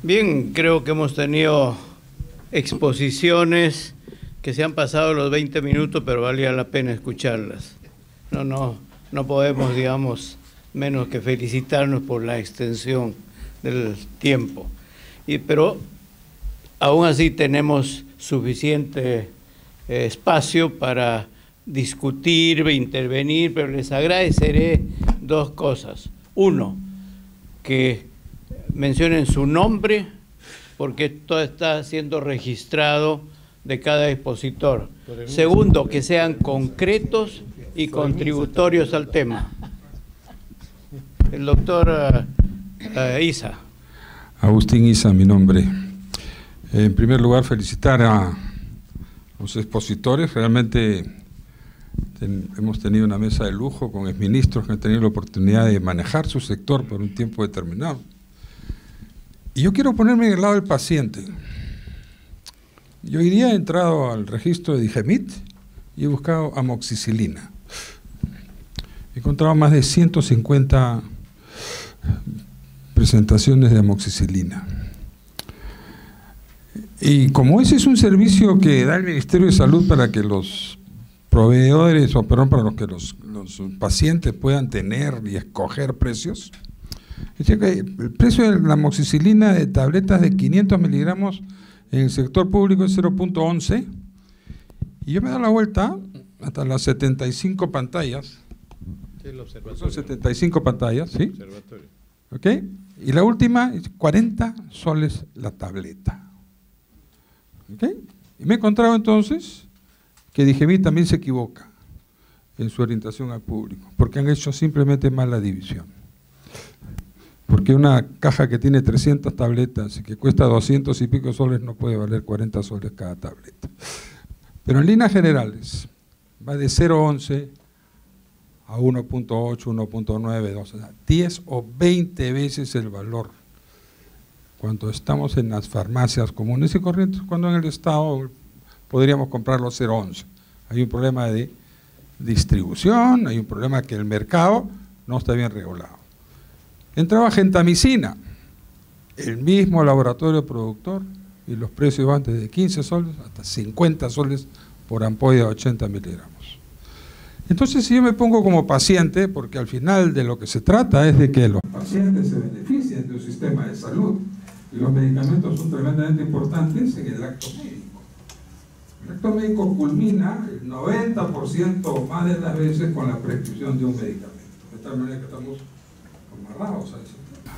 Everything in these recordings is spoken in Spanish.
Bien, creo que hemos tenido exposiciones que se han pasado los 20 minutos, pero valía la pena escucharlas. No podemos, digamos, menos que felicitarnos por la extensión del tiempo. Pero aún así tenemos suficiente espacio para discutir, intervenir, pero les agradeceré dos cosas. Uno, que mencionen su nombre, porque todo está siendo registrado de cada expositor. Segundo, que sean concretos y contributorios al tema. El doctor Isa. Agustín Isa, mi nombre. En primer lugar, felicitar a los expositores. Realmente hemos tenido una mesa de lujo con exministros que han tenido la oportunidad de manejar su sector por un tiempo determinado. Y yo quiero ponerme en el lado del paciente. Yo hoy día he entrado al registro de Digemit y he buscado amoxicilina. He encontrado más de 150 presentaciones de amoxicilina. Y como ese es un servicio que da el Ministerio de Salud para que los proveedores, o perdón, para que los pacientes puedan tener y escoger precios, dice que el precio de la amoxicilina de tabletas de 500 miligramos en el sector público es 0.11, y yo me he dado la vuelta hasta las 75 pantallas. Sí, son 75 pantallas, ¿sí? Observatorio. ¿Ok? Y la última es 40 soles la tableta. ¿Ok? Y me he encontrado entonces que Digemit también se equivoca en su orientación al público, porque han hecho simplemente mala división. Porque una caja que tiene 300 tabletas y que cuesta 200 y pico soles no puede valer 40 soles cada tableta. Pero en líneas generales va de 0.11 a 1.8, 1.9, 2, o sea, 10 o 20 veces el valor cuando estamos en las farmacias comunes y corrientes, cuando en el Estado podríamos comprarlo 0.11. Hay un problema de distribución, hay un problema que el mercado no está bien regulado. Entraba gentamicina, el mismo laboratorio productor, y los precios van desde 15 soles hasta 50 soles por ampolla de 80 miligramos. Entonces, si yo me pongo como paciente, porque al final de lo que se trata es de que los pacientes se beneficien de un sistema de salud, y los medicamentos son tremendamente importantes en el acto médico. El acto médico culmina el 90% o más de las veces con la prescripción de un medicamento, de tal manera que estamos amarrados a ese tema.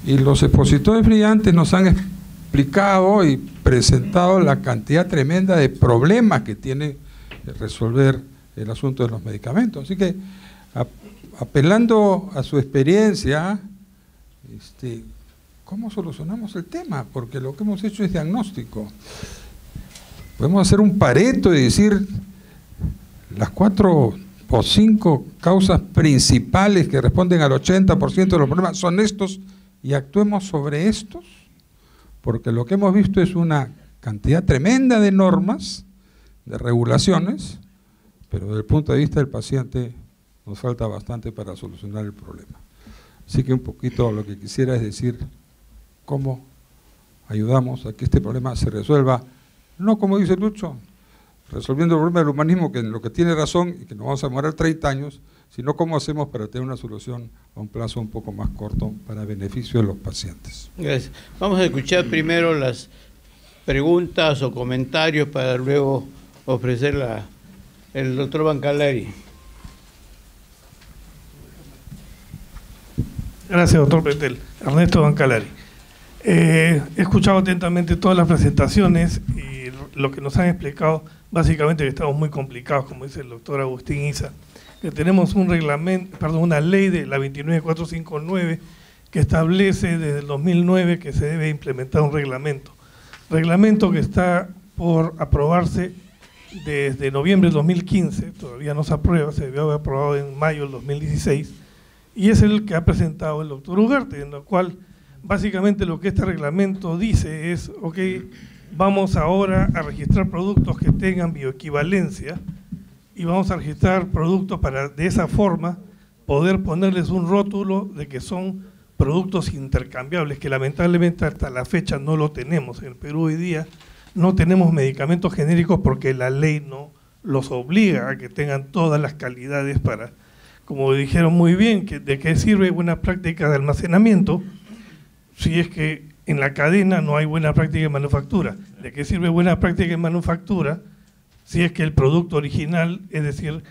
Y los expositores brillantes nos han explicado y presentado la cantidad tremenda de problemas que tiene resolver el asunto de los medicamentos. Así que, apelando a su experiencia, ¿cómo solucionamos el tema? Porque lo que hemos hecho es diagnóstico. Podemos hacer un Pareto y decir las 4 o 5 causas principales que responden al 80% de los problemas son estos, y actuemos sobre estos, porque lo que hemos visto es una cantidad tremenda de normas, de regulaciones, pero desde el punto de vista del paciente nos falta bastante para solucionar el problema. Así que un poquito lo que quisiera es decir cómo ayudamos a que este problema se resuelva, no como dice Lucho, resolviendo el problema del humanismo, que en lo que tiene razón y que nos vamos a demorar 30 años, sino cómo hacemos para tener una solución a un plazo un poco más corto para beneficio de los pacientes. Gracias. Vamos a escuchar primero las preguntas o comentarios para luego ofrecer el doctor Bancalari. Gracias, doctor Pretel. Ernesto Bancalari. He escuchado atentamente todas las presentaciones y lo que nos han explicado, básicamente que estamos muy complicados, como dice el doctor Agustín Isa, que tenemos un reglamento, una ley de la 29459 que establece desde el 2009 que se debe implementar un reglamento que está por aprobarse desde noviembre del 2015, todavía no se aprueba, se debió haber aprobado en mayo del 2016, y es el que ha presentado el doctor Ugarte, en lo cual básicamente lo que este reglamento dice es, ok, vamos ahora a registrar productos que tengan bioequivalencia y vamos a registrar productos para de esa forma poder ponerles un rótulo de que son productos intercambiables, que lamentablemente hasta la fecha no lo tenemos. En el Perú hoy día no tenemos medicamentos genéricos porque la ley no los obliga a que tengan todas las calidades para, como dijeron muy bien, ¿de qué sirve buena práctica de almacenamiento si es que en la cadena no hay buena práctica de manufactura? ¿De qué sirve buena práctica de manufactura si es que el producto original, es decir,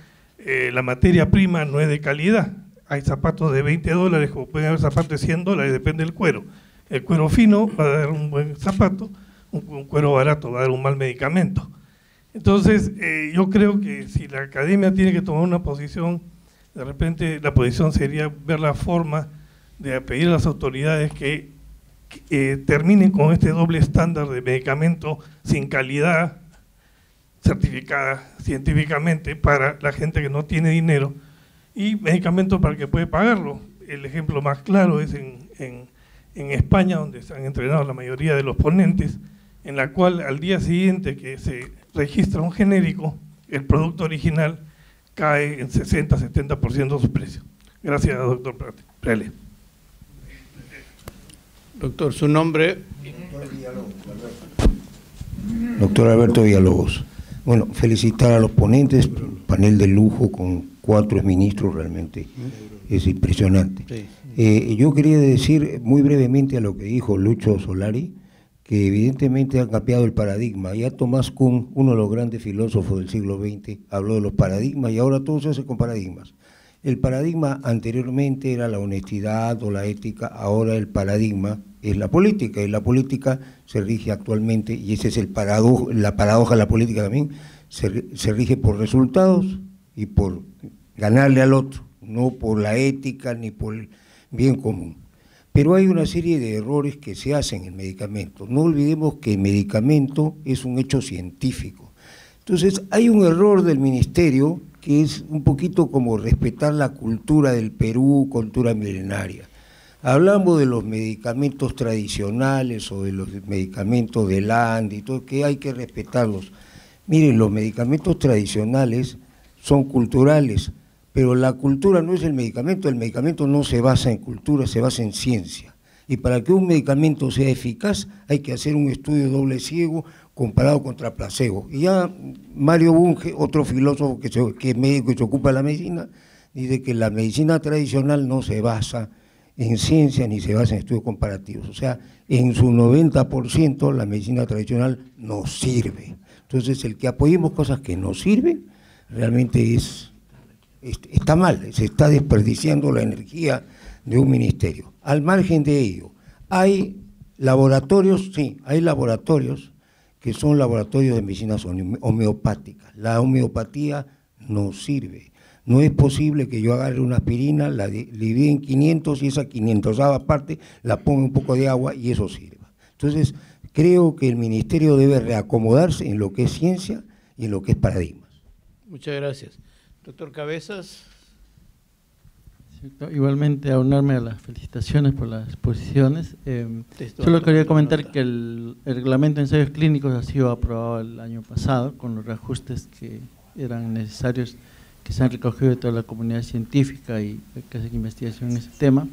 la materia prima no es de calidad? Hay zapatos de $20, como pueden haber zapatos de $100, depende del cuero. El cuero fino va a dar un buen zapato, un cuero barato va a dar un mal medicamento. Entonces, yo creo que si la academia tiene que tomar una posición, de repente la posición sería ver la forma de pedir a las autoridades que terminen con este doble estándar de medicamento sin calidad certificada científicamente para la gente que no tiene dinero y medicamentos para el que puede pagarlo. El ejemplo más claro es en España, donde se han entrenado la mayoría de los ponentes, en la cual al día siguiente que se registra un genérico, el producto original cae en 60-70% de su precio. Gracias, doctor Prele. Doctor, su nombre. Doctor Alberto Villalobos. Bueno, felicitar a los ponentes, panel de lujo con 4 ministros, realmente es impresionante. Sí. Yo quería decir muy brevemente a lo que dijo Lucho Solari, que evidentemente han cambiado el paradigma. Ya Tomás Kuhn, uno de los grandes filósofos del siglo XX, habló de los paradigmas y ahora todo se hace con paradigmas. El paradigma anteriormente era la honestidad o la ética, ahora el paradigma es la política, y la política se rige actualmente, y ese es la paradoja de la política también, se rige por resultados y por ganarle al otro, no por la ética ni por el bien común. Pero hay una serie de errores que se hacen en el medicamento. No olvidemos que el medicamento es un hecho científico. Entonces, hay un error del ministerio que es un poquito como respetar la cultura del Perú, cultura milenaria. Hablamos de los medicamentos tradicionales o de los medicamentos del Ande y todo, que hay que respetarlos. Miren, los medicamentos tradicionales son culturales, pero la cultura no es el medicamento no se basa en cultura, se basa en ciencia. Y para que un medicamento sea eficaz hay que hacer un estudio doble ciego comparado contra placebo. Y ya Mario Bunge, otro filósofo que es médico y se ocupa de la medicina, dice que la medicina tradicional no se basa en ciencia ni se basa en estudios comparativos. O sea, en su 90% la medicina tradicional no sirve. Entonces, el que apoyemos cosas que no sirven realmente está mal, se está desperdiciando la energía de un ministerio. Al margen de ello, hay laboratorios, sí, hay laboratorios que son laboratorios de medicinas homeopáticas. La homeopatía no sirve. No es posible que yo agarre una aspirina, la divida en 500 y esa 500ava parte la ponga un poco de agua y eso sirva. Entonces, creo que el ministerio debe reacomodarse en lo que es ciencia y en lo que es paradigmas. Muchas gracias. Doctor Cabezas. Igualmente aunarme a las felicitaciones por las exposiciones. Solo quería comentar que el reglamento de ensayos clínicos ha sido aprobado el año pasado con los reajustes que eran necesarios, que se han recogido de toda la comunidad científica y que hace investigación en ese tema.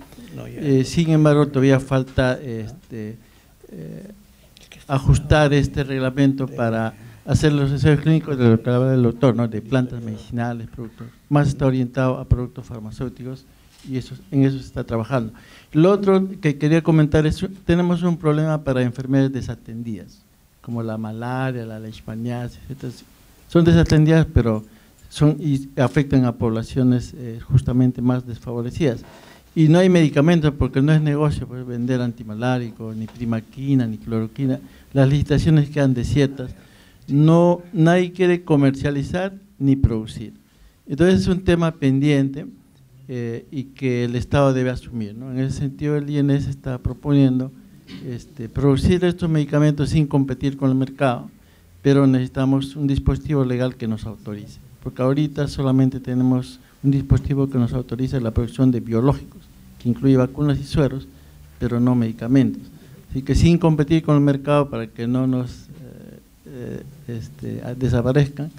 Sin embargo, todavía falta ajustar este reglamento para hacer los ensayos clínicos de lo que hablaba el doctor, ¿no? De plantas medicinales, productos, más está orientado a productos farmacéuticos y en eso se está trabajando. Lo otro que quería comentar es, tenemos un problema para enfermedades desatendidas, como la malaria, la leishmaniasis, etc. Son desatendidas, pero y afectan a poblaciones justamente más desfavorecidas. Y no hay medicamentos porque no es negocio pues, vender antimaláricos, ni primaquina, ni cloroquina. Las licitaciones quedan desiertas. Nadie quiere comercializar ni producir. Entonces es un tema pendiente y que el Estado debe asumir, ¿no? En ese sentido el INS está proponiendo producir estos medicamentos sin competir con el mercado, pero necesitamos un dispositivo legal que nos autorice, porque ahorita solamente tenemos un dispositivo que nos autoriza la producción de biológicos, que incluye vacunas y sueros, pero no medicamentos. Así que sin competir con el mercado para que no nos desaparezcan,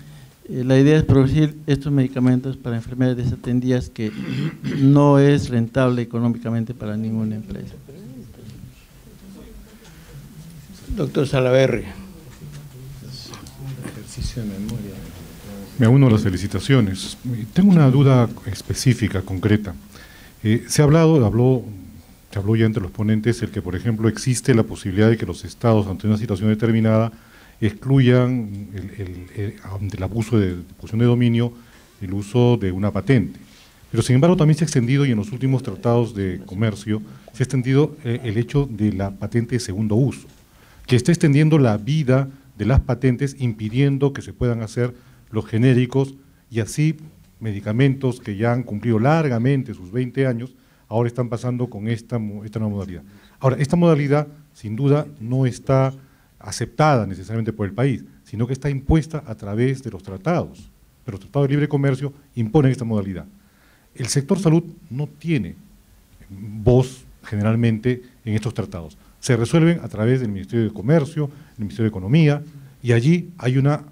La idea es producir estos medicamentos para enfermedades desatendidas que no es rentable económicamente para ninguna empresa. Doctor Salaverry. Me uno a las felicitaciones. Tengo una duda específica, concreta. Se habló ya entre los ponentes el que, por ejemplo, existe la posibilidad de que los estados, ante una situación determinada, excluyan ante el abuso de posición de dominio el uso de una patente. Pero sin embargo también se ha extendido, y en los últimos tratados de comercio, se ha extendido el hecho de la patente de segundo uso, que está extendiendo la vida de las patentes, impidiendo que se puedan hacer los genéricos, y así medicamentos que ya han cumplido largamente sus 20 años, ahora están pasando con esta nueva modalidad. Ahora, esta modalidad, sin duda, no está aceptada necesariamente por el país, sino que está impuesta a través de los tratados. Pero los tratados de libre comercio imponen esta modalidad. El sector salud no tiene voz generalmente en estos tratados. Se resuelven a través del Ministerio de Comercio, del Ministerio de Economía, y allí hay una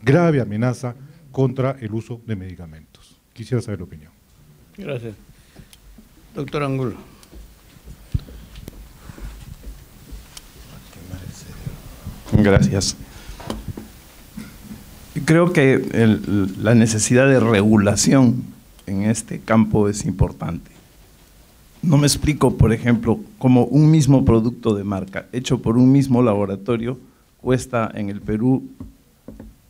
grave amenaza contra el uso de medicamentos. Quisiera saber la opinión. Gracias. Doctor Angulo. Gracias. Creo que la necesidad de regulación en este campo es importante. No me explico, por ejemplo, cómo un mismo producto de marca hecho por un mismo laboratorio cuesta en el Perú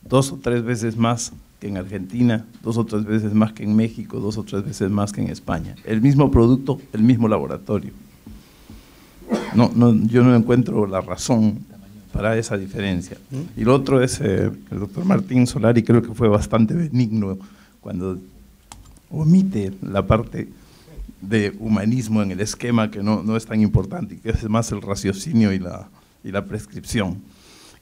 2 o 3 veces más que en Argentina, 2 o 3 veces más que en México, 2 o 3 veces más que en España. El mismo producto, el mismo laboratorio. Yo no encuentro la razón para esa diferencia. Y lo otro es, el doctor Martín Solari creo que fue bastante benigno cuando omite la parte de humanismo en el esquema, que no es tan importante, y que es más el raciocinio y la prescripción.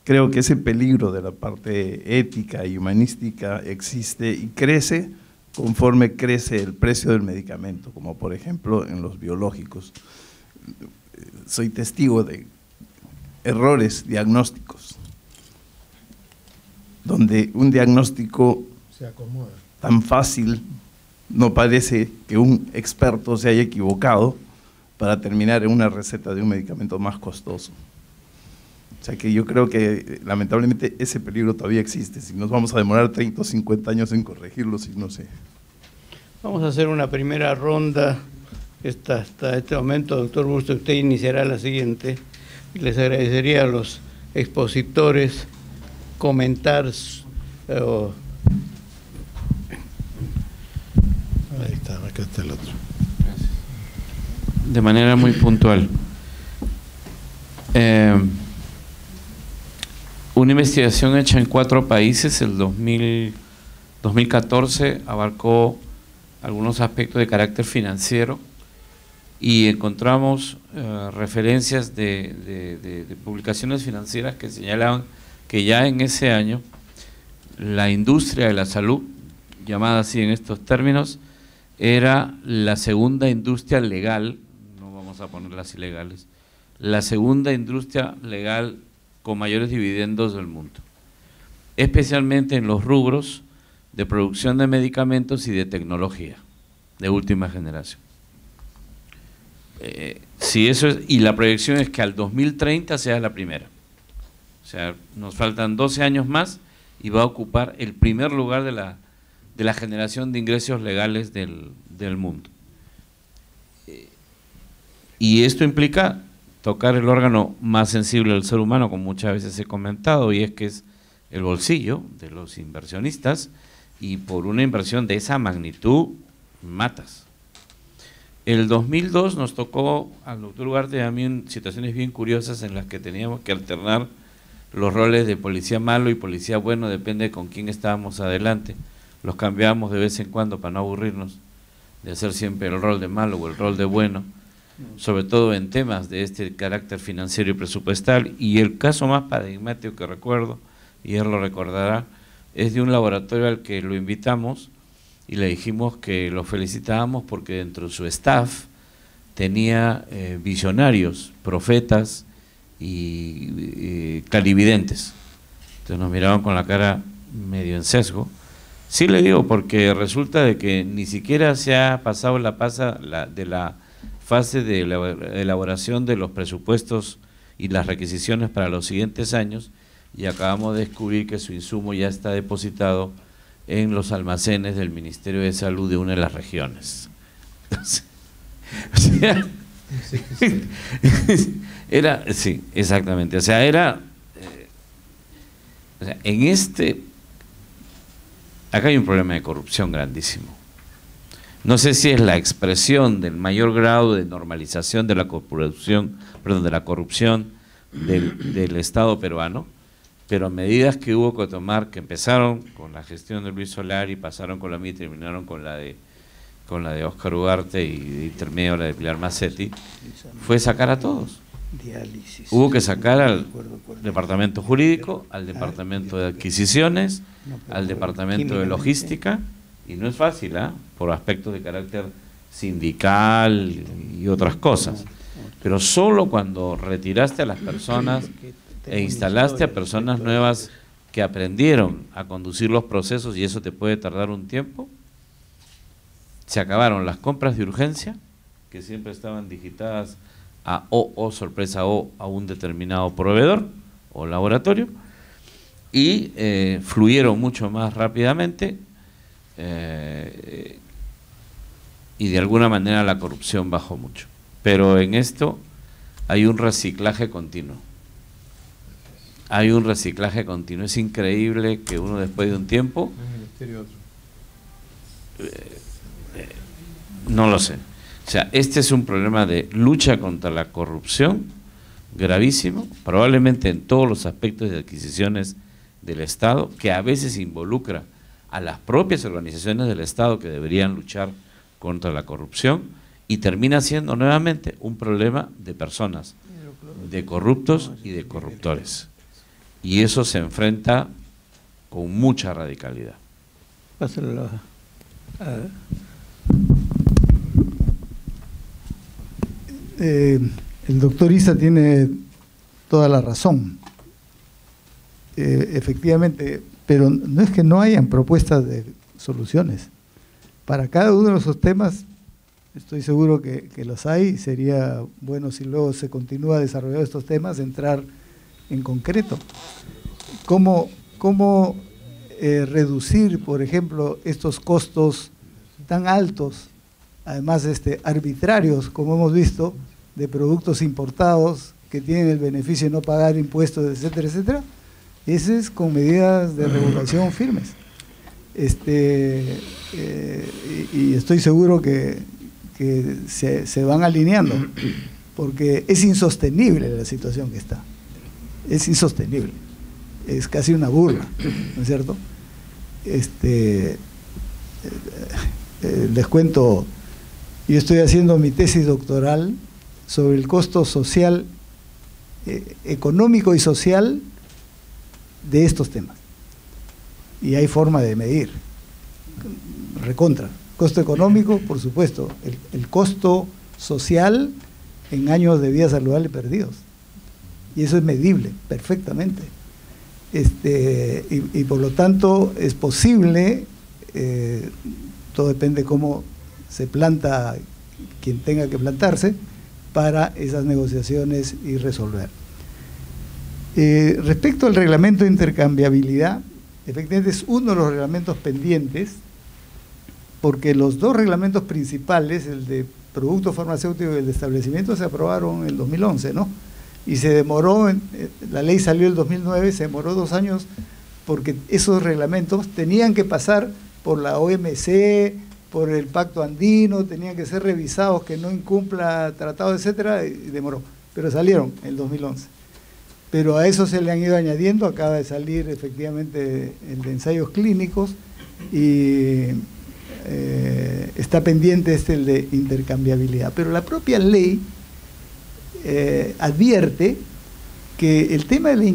Creo que ese peligro de la parte ética y humanística existe y crece conforme crece el precio del medicamento, como por ejemplo en los biológicos. Soy testigo de errores diagnósticos, donde un diagnóstico tan fácil no parece que un experto se haya equivocado para terminar en una receta de un medicamento más costoso. O sea que yo creo que lamentablemente ese peligro todavía existe. Si nos vamos a demorar 30 o 50 años en corregirlo, si no sé. Vamos a hacer una primera ronda. Hasta este momento, doctor Busto, usted iniciará la siguiente. Les agradecería a los expositores comentar. Ahí está, acá está el otro. Gracias. De manera muy puntual. Una investigación hecha en 4 países, el 2014, abarcó algunos aspectos de carácter financiero y encontramos referencias de publicaciones financieras que señalaban que ya en ese año la industria de la salud, llamada así en estos términos, era la segunda industria legal, no vamos a ponerlas ilegales, la segunda industria legal con mayores dividendos del mundo, especialmente en los rubros de producción de medicamentos y de tecnología de última generación. Si eso es, y la proyección es que al 2030 sea la primera, o sea, nos faltan 12 años más y va a ocupar el primer lugar de la generación de ingresos legales del mundo. Y esto implica tocar el órgano más sensible del ser humano, como muchas veces he comentado, y es que es el bolsillo de los inversionistas, y por una inversión de esa magnitud matas. El 2002 nos tocó al doctor Ugarte y a mí situaciones bien curiosas en las que teníamos que alternar los roles de policía malo y policía bueno, depende con quién estábamos adelante. Los cambiábamos de vez en cuando para no aburrirnos de hacer siempre el rol de malo o el rol de bueno, sobre todo en temas de este carácter financiero y presupuestal. Y el caso más paradigmático que recuerdo, y él lo recordará, es de un laboratorio al que lo invitamos y le dijimos que lo felicitábamos porque dentro de su staff tenía visionarios, profetas y clarividentes. Entonces nos miraban con la cara medio en sesgo Sí le digo, porque resulta de que ni siquiera se ha pasado de la fase de elaboración de los presupuestos y las requisiciones para los siguientes años, y acabamos de descubrir que su insumo ya está depositado en los almacenes del Ministerio de Salud de una de las regiones. Entonces, o sea, sí, exactamente, o sea, acá hay un problema de corrupción grandísimo. No sé si es la expresión del mayor grado de normalización de la corrupción, del Estado peruano, pero medidas que hubo que tomar, que empezaron con la gestión de Luis Solari, pasaron con la mía y terminaron con la de Óscar Ugarte y de intermedio la de Pilar Massetti, fue sacar a todos. Hubo que sacar al departamento jurídico, al departamento de adquisiciones, al departamento de logística, y no es fácil, por aspectos de carácter sindical y otras cosas, pero solo cuando retiraste a las personas e instalaste a personas nuevas que aprendieron a conducir los procesos, y eso te puede tardar un tiempo, se acabaron las compras de urgencia, que siempre estaban digitadas a sorpresa o a un determinado proveedor o laboratorio, y fluyeron mucho más rápidamente, y de alguna manera la corrupción bajó mucho. Pero en esto hay un reciclaje continuo. Es increíble que uno después de un tiempo, no lo sé. O sea, este es un problema de lucha contra la corrupción gravísimo, probablemente en todos los aspectos de adquisiciones del Estado, que a veces involucra a las propias organizaciones del Estado que deberían luchar contra la corrupción, y termina siendo nuevamente un problema de personas, de corruptos y de corruptores. Y eso se enfrenta con mucha radicalidad. Pásale la hoja. El doctor Issa tiene toda la razón, efectivamente, pero no es que no hayan propuestas de soluciones. Para cada uno de esos temas estoy seguro que los hay. Sería bueno, si luego se continúa desarrollando estos temas, entrar en concreto. ¿Cómo reducir, por ejemplo, estos costos tan altos, además arbitrarios, como hemos visto, de productos importados que tienen el beneficio de no pagar impuestos, etcétera, etcétera? Ese es con medidas de regulación firmes. Y estoy seguro que se van alineando, porque es insostenible la situación que está. Es insostenible. Es casi una burla, ¿no es cierto? Les cuento, yo estoy haciendo mi tesis doctoral sobre el costo social, económico y social de estos temas. Y hay forma de medir, recontra. Costo económico, por supuesto, el costo social en años de vida saludable perdidos. Y eso es medible perfectamente. Y por lo tanto es posible, todo depende cómo se planta quien tenga que plantarse para esas negociaciones y resolver. Respecto al reglamento de intercambiabilidad, efectivamente es uno de los reglamentos pendientes, porque los dos reglamentos principales, el de productos farmacéuticos y el de establecimiento, se aprobaron en el 2011, ¿no? Y se demoró, la ley salió en el 2009, se demoró 2 años, porque esos reglamentos tenían que pasar por la OMC, por el Pacto Andino, tenían que ser revisados, que no incumpla tratados, etcétera, y demoró. Pero salieron en el 2011. Pero a eso se le han ido añadiendo, acaba de salir efectivamente el de ensayos clínicos, y está pendiente el de intercambiabilidad. Pero la propia ley advierte que el tema de la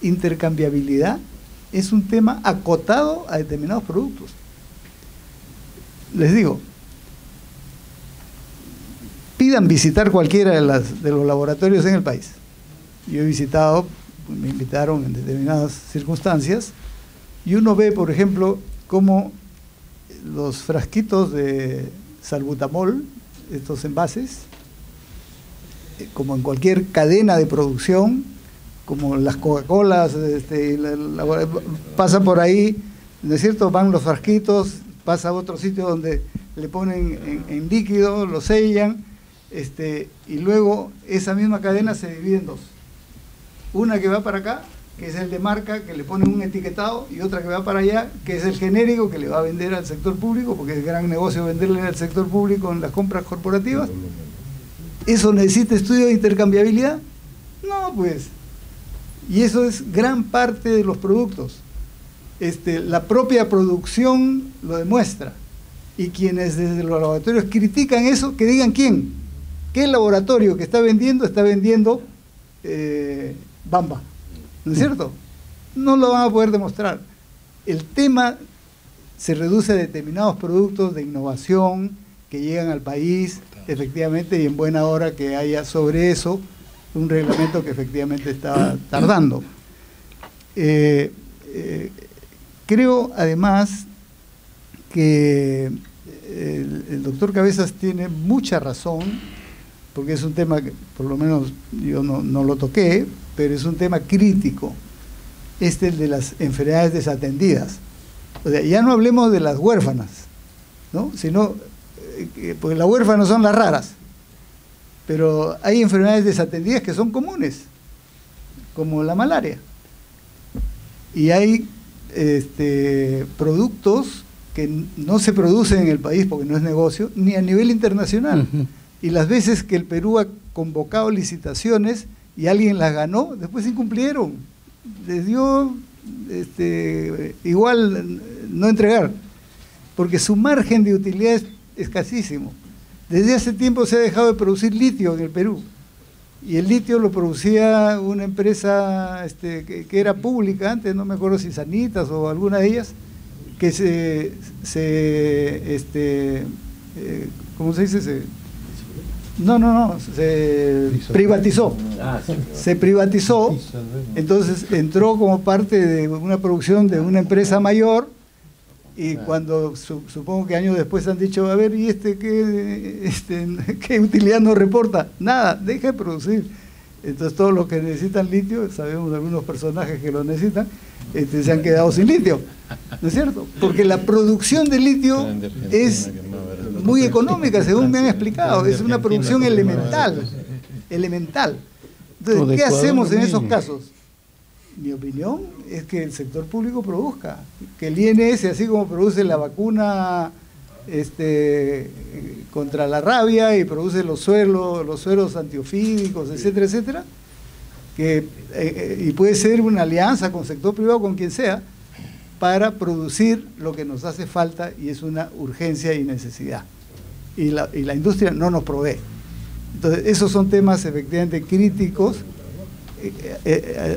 intercambiabilidad es un tema acotado a determinados productos. Les digo, pidan visitar cualquiera de los laboratorios en el país. Yo he visitado, me invitaron en determinadas circunstancias, y uno ve, por ejemplo, cómo los frasquitos de salbutamol, estos envases, como en cualquier cadena de producción, como las Coca-Colas, pasa por ahí, ¿no es cierto? Van los frasquitos, pasa a otro sitio donde le ponen en líquido, lo sellan, y luego esa misma cadena se divide en dos. Una que va para acá, que es el de marca, que le ponen un etiquetado, y otra que va para allá, que es el genérico, que le va a vender al sector público, porque es gran negocio venderle al sector público en las compras corporativas. ¿Eso necesita estudio de intercambiabilidad? No, pues. Y eso es gran parte de los productos. La propia producción lo demuestra. Y quienes desde los laboratorios critican eso, que digan quién. ¿Qué laboratorio que está vendiendo Bamba? ¿No es cierto? No lo van a poder demostrar. El tema se reduce a determinados productos de innovación que llegan al país, efectivamente, y en buena hora que haya sobre eso un reglamento que efectivamente está tardando. Creo, además, que el doctor Cabezas tiene mucha razón, porque es un tema que, por lo menos, yo no lo toqué, pero es un tema crítico, el de las enfermedades desatendidas. O sea, ya no hablemos de las huérfanas, ¿no? Sino, porque las huérfanas son las raras, pero hay enfermedades desatendidas que son comunes, como la malaria. Y hay productos que no se producen en el país porque no es negocio, ni a nivel internacional. Y las veces que el Perú ha convocado licitaciones y alguien las ganó, después incumplieron. Les dio igual no entregar, porque su margen de utilidad es escasísimo. Desde hace tiempo se ha dejado de producir litio en el Perú, y el litio lo producía una empresa que era pública antes, no me acuerdo si Sanitas o alguna de ellas, que ¿cómo se dice? Se privatizó. Se privatizó, entonces entró como parte de una producción de una empresa mayor, y cuando supongo que años después han dicho, a ver, ¿y qué utilidad nos reporta? Nada, deja de producir. Entonces todos los que necesitan litio, sabemos de algunos personajes que lo necesitan, se han quedado sin litio, ¿no es cierto? Porque la producción de litio es muy económica, según me han explicado, es una producción elemental. Entonces, ¿qué hacemos en esos casos? Mi opinión es que el sector público produzca, que el INS, así como produce la vacuna contra la rabia y produce los sueros antiofídicos, etcétera, etcétera, y puede ser una alianza con el sector privado, con quien sea, para producir lo que nos hace falta, y es una urgencia y necesidad. Y la industria no nos provee. Entonces, esos son temas efectivamente críticos.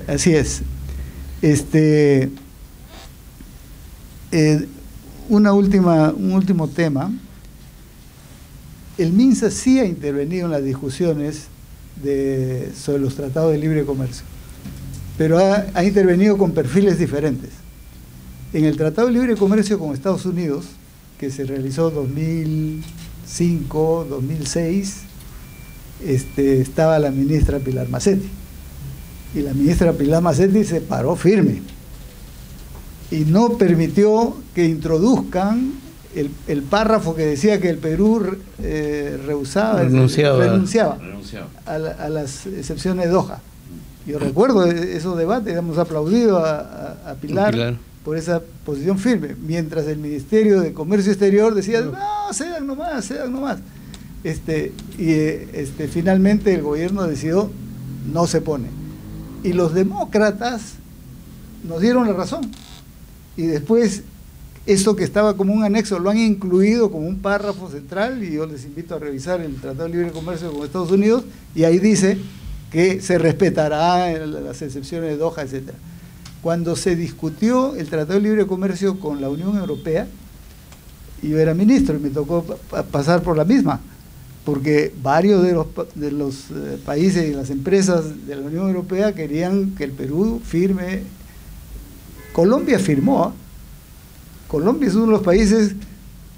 Así es. Un último tema. El MINSA sí ha intervenido en las discusiones sobre los tratados de libre comercio, pero ha intervenido con perfiles diferentes. En el Tratado de Libre Comercio con Estados Unidos, que se realizó en 2005, 2006, estaba la ministra Pilar Macetti. Y la ministra Pilar Macetti se paró firme y no permitió que introduzcan el párrafo que decía que el Perú renunciaba a las excepciones de Doha. Yo recuerdo esos debates, hemos aplaudido a Pilar por esa posición firme, mientras el Ministerio de Comercio Exterior decía, no, cedan nomás. Finalmente el gobierno decidió, no se pone. Y los demócratas nos dieron la razón. Y después, eso que estaba como un anexo, lo han incluido como un párrafo central, y yo les invito a revisar el Tratado de Libre Comercio con Estados Unidos, y ahí dice que se respetará las excepciones de Doha, etc. Cuando se discutió el Tratado de Libre Comercio con la Unión Europea, yo era ministro y me tocó pasar por la misma, porque varios de los países y las empresas de la Unión Europea querían que el Perú firme. Colombia firmó. Colombia es uno de los países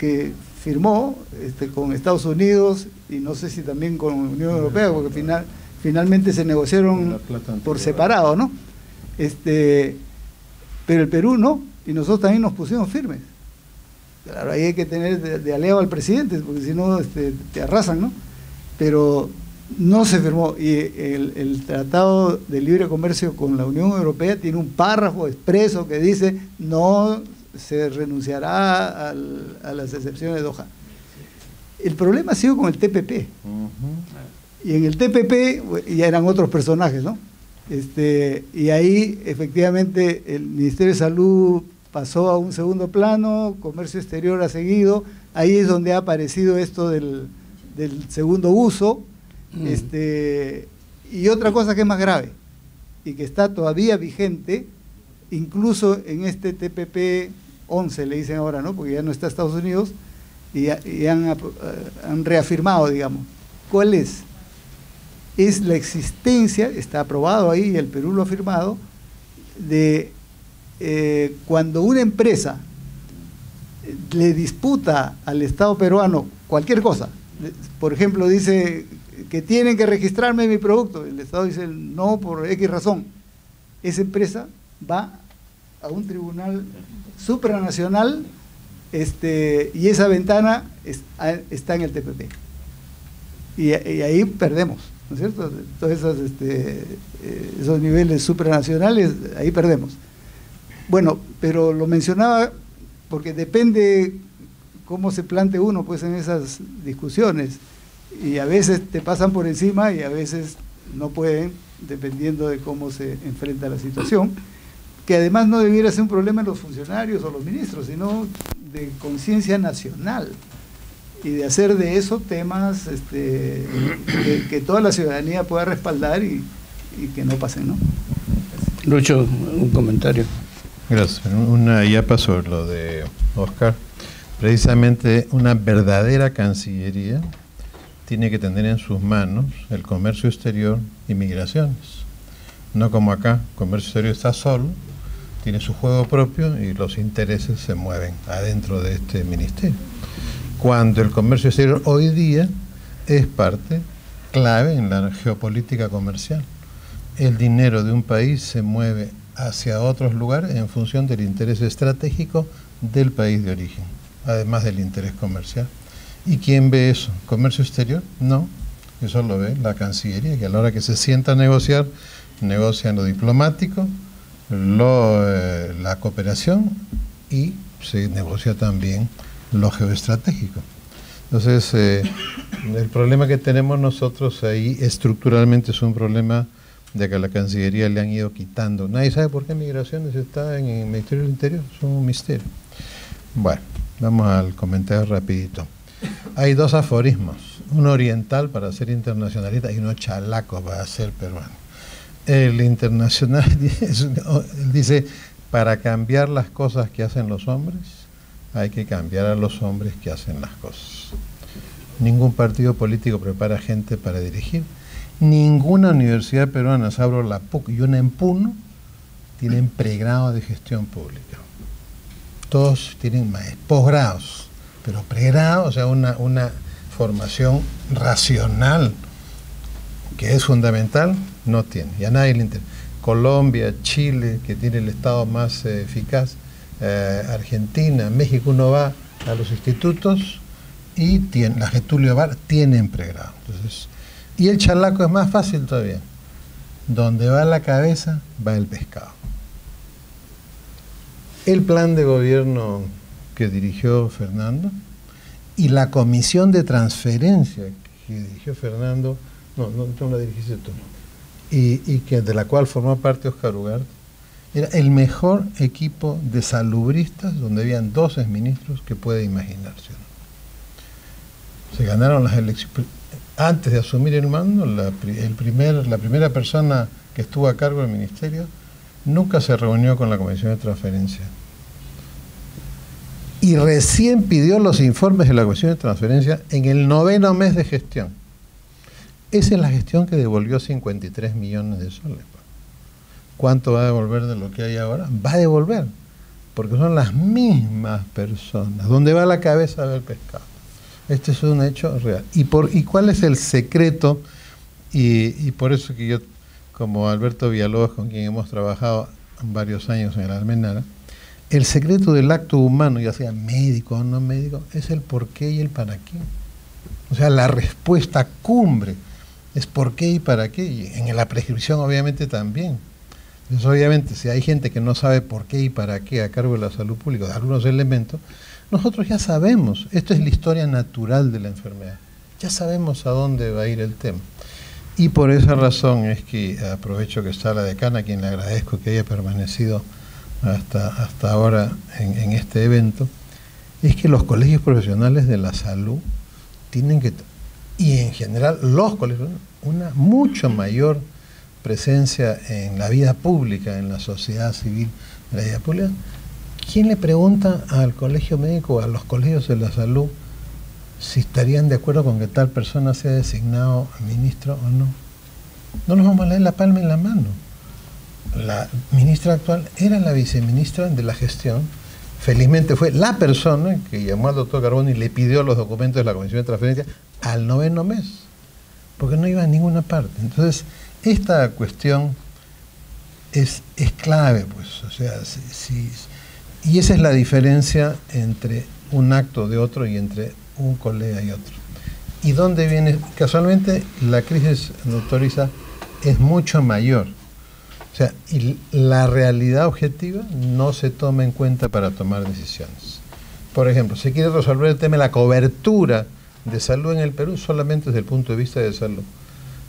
que firmó con Estados Unidos y no sé si también con la Unión Europea, porque finalmente se negociaron por separado, ¿no? Pero el Perú no, y nosotros también nos pusimos firmes. Claro, ahí hay que tener de aliado al presidente, porque si no te arrasan, ¿no? Pero no se firmó, y el Tratado de Libre Comercio con la Unión Europea tiene un párrafo expreso que dice no se renunciará a las excepciones de Doha. El problema ha sido con el TPP. Y en el TPP ya eran otros personajes, ¿no? Y ahí efectivamente el Ministerio de Salud pasó a un segundo plano, Comercio Exterior ha seguido, ahí es donde ha aparecido esto del segundo uso, y otra cosa que es más grave, y que está todavía vigente, incluso en este TPP 11, le dicen ahora, ¿no? Porque ya no está Estados Unidos, y han reafirmado, digamos. ¿Cuál es? Es la existencia, está aprobado ahí, y el Perú lo ha firmado, de cuando una empresa le disputa al Estado peruano cualquier cosa, por ejemplo, dice que tienen que registrarme mi producto, el Estado dice no por X razón, esa empresa va a un tribunal supranacional, y esa ventana está en el TPP. Y ahí perdemos, ¿no es cierto? Todos esos niveles supranacionales, ahí perdemos. Bueno, pero lo mencionaba porque depende cómo se plante uno pues en esas discusiones, y a veces te pasan por encima y a veces no pueden, dependiendo de cómo se enfrenta la situación, que además no debiera ser un problema en los funcionarios o los ministros, sino de conciencia nacional, y de hacer de eso temas que toda la ciudadanía pueda respaldar y que no pasen, ¿no? Lucho, un comentario. Gracias. Ya pasó lo de Oscar. Precisamente una verdadera Cancillería tiene que tener en sus manos el comercio exterior y migraciones. No como acá, comercio exterior está solo, tiene su juego propio y los intereses se mueven adentro de este ministerio. Cuando el comercio exterior hoy día es parte clave en la geopolítica comercial. El dinero de un país se mueve hacia otros lugares en función del interés estratégico del país de origen, además del interés comercial. ¿Y quién ve eso? ¿Comercio exterior? No, eso lo ve la Cancillería, que a la hora que se sienta a negociar, negocian lo diplomático, la cooperación, y se negocia también lo geoestratégico. Entonces, el problema que tenemos nosotros ahí estructuralmente es un problema de que a la Cancillería le han ido quitando. Nadie sabe por qué migraciones está en el Ministerio del Interior, es un misterio. Bueno, vamos al comentario rapidito. Hay dos aforismos, uno oriental para ser internacionalista y uno chalaco para ser peruano. El internacional dice, para cambiar las cosas que hacen los hombres, hay que cambiar a los hombres que hacen las cosas. Ningún partido político prepara gente para dirigir. Ninguna universidad peruana, salvo la PUC y una en Puno, tienen pregrado de gestión pública. Todos tienen posgrados, pero pregrado, o sea, una formación racional que es fundamental, no tiene. Y a nadie le interesa. Colombia, Chile, que tiene el Estado más eficaz, Argentina, México, uno va a los institutos y la Getulio Vargas tienen pregrado. Entonces, y el chalaco es más fácil todavía. Donde va la cabeza, va el pescado. El plan de gobierno que dirigió Fernando y la comisión de transferencia que dirigió Fernando, no la dirigiste tú, y de la cual formó parte Oscar Ugarte, era el mejor equipo de salubristas, donde habían 12 ministros que puede imaginarse. Se ganaron las elecciones. Antes de asumir el mando, la primera persona que estuvo a cargo del ministerio nunca se reunió con la comisión de transferencia. Y recién pidió los informes de la comisión de transferencia en el 9º mes de gestión. Esa es la gestión que devolvió 53 millones de soles. ¿Cuánto va a devolver de lo que hay ahora? Va a devolver, porque son las mismas personas. Donde va la cabeza va el pescado. Este es un hecho real. ¿Y cuál es el secreto? Y por eso que yo, como Alberto Villalobos, con quien hemos trabajado varios años en el Almenara, el secreto del acto humano, ya sea médico o no médico, es el por qué y el para qué. O sea, la respuesta cumbre es por qué y para qué. Y en la prescripción obviamente también. Entonces, obviamente, si hay gente que no sabe por qué y para qué a cargo de la salud pública de algunos elementos, nosotros ya sabemos. Esto es la historia natural de la enfermedad. Ya sabemos a dónde va a ir el tema. Y por esa razón es que aprovecho que está la decana, a quien le agradezco que haya permanecido hasta ahora en este evento, es que los colegios profesionales de la salud tienen que, y en general los colegios, una mucho mayor presencia en la vida pública, en la sociedad civil, en la vida pública. ¿Quién le pregunta al colegio médico o a los colegios de la salud si estarían de acuerdo con que tal persona sea designado ministro o no? No nos vamos a leer la palma en la mano. La ministra actual era la viceministra de la gestión. Felizmente fue la persona que llamó al doctor Carboni y le pidió los documentos de la Comisión de Transferencia al 9º mes, porque no iba a ninguna parte. Entonces, esta cuestión es clave, pues, o sea, y esa es la diferencia entre un acto de otro y entre un colega y otro. ¿Y dónde viene? Casualmente, la crisis, doctor Isa, es mucho mayor. O sea, y la realidad objetiva no se toma en cuenta para tomar decisiones. Por ejemplo, se quiere resolver el tema de la cobertura de salud en el Perú solamente desde el punto de vista de salud.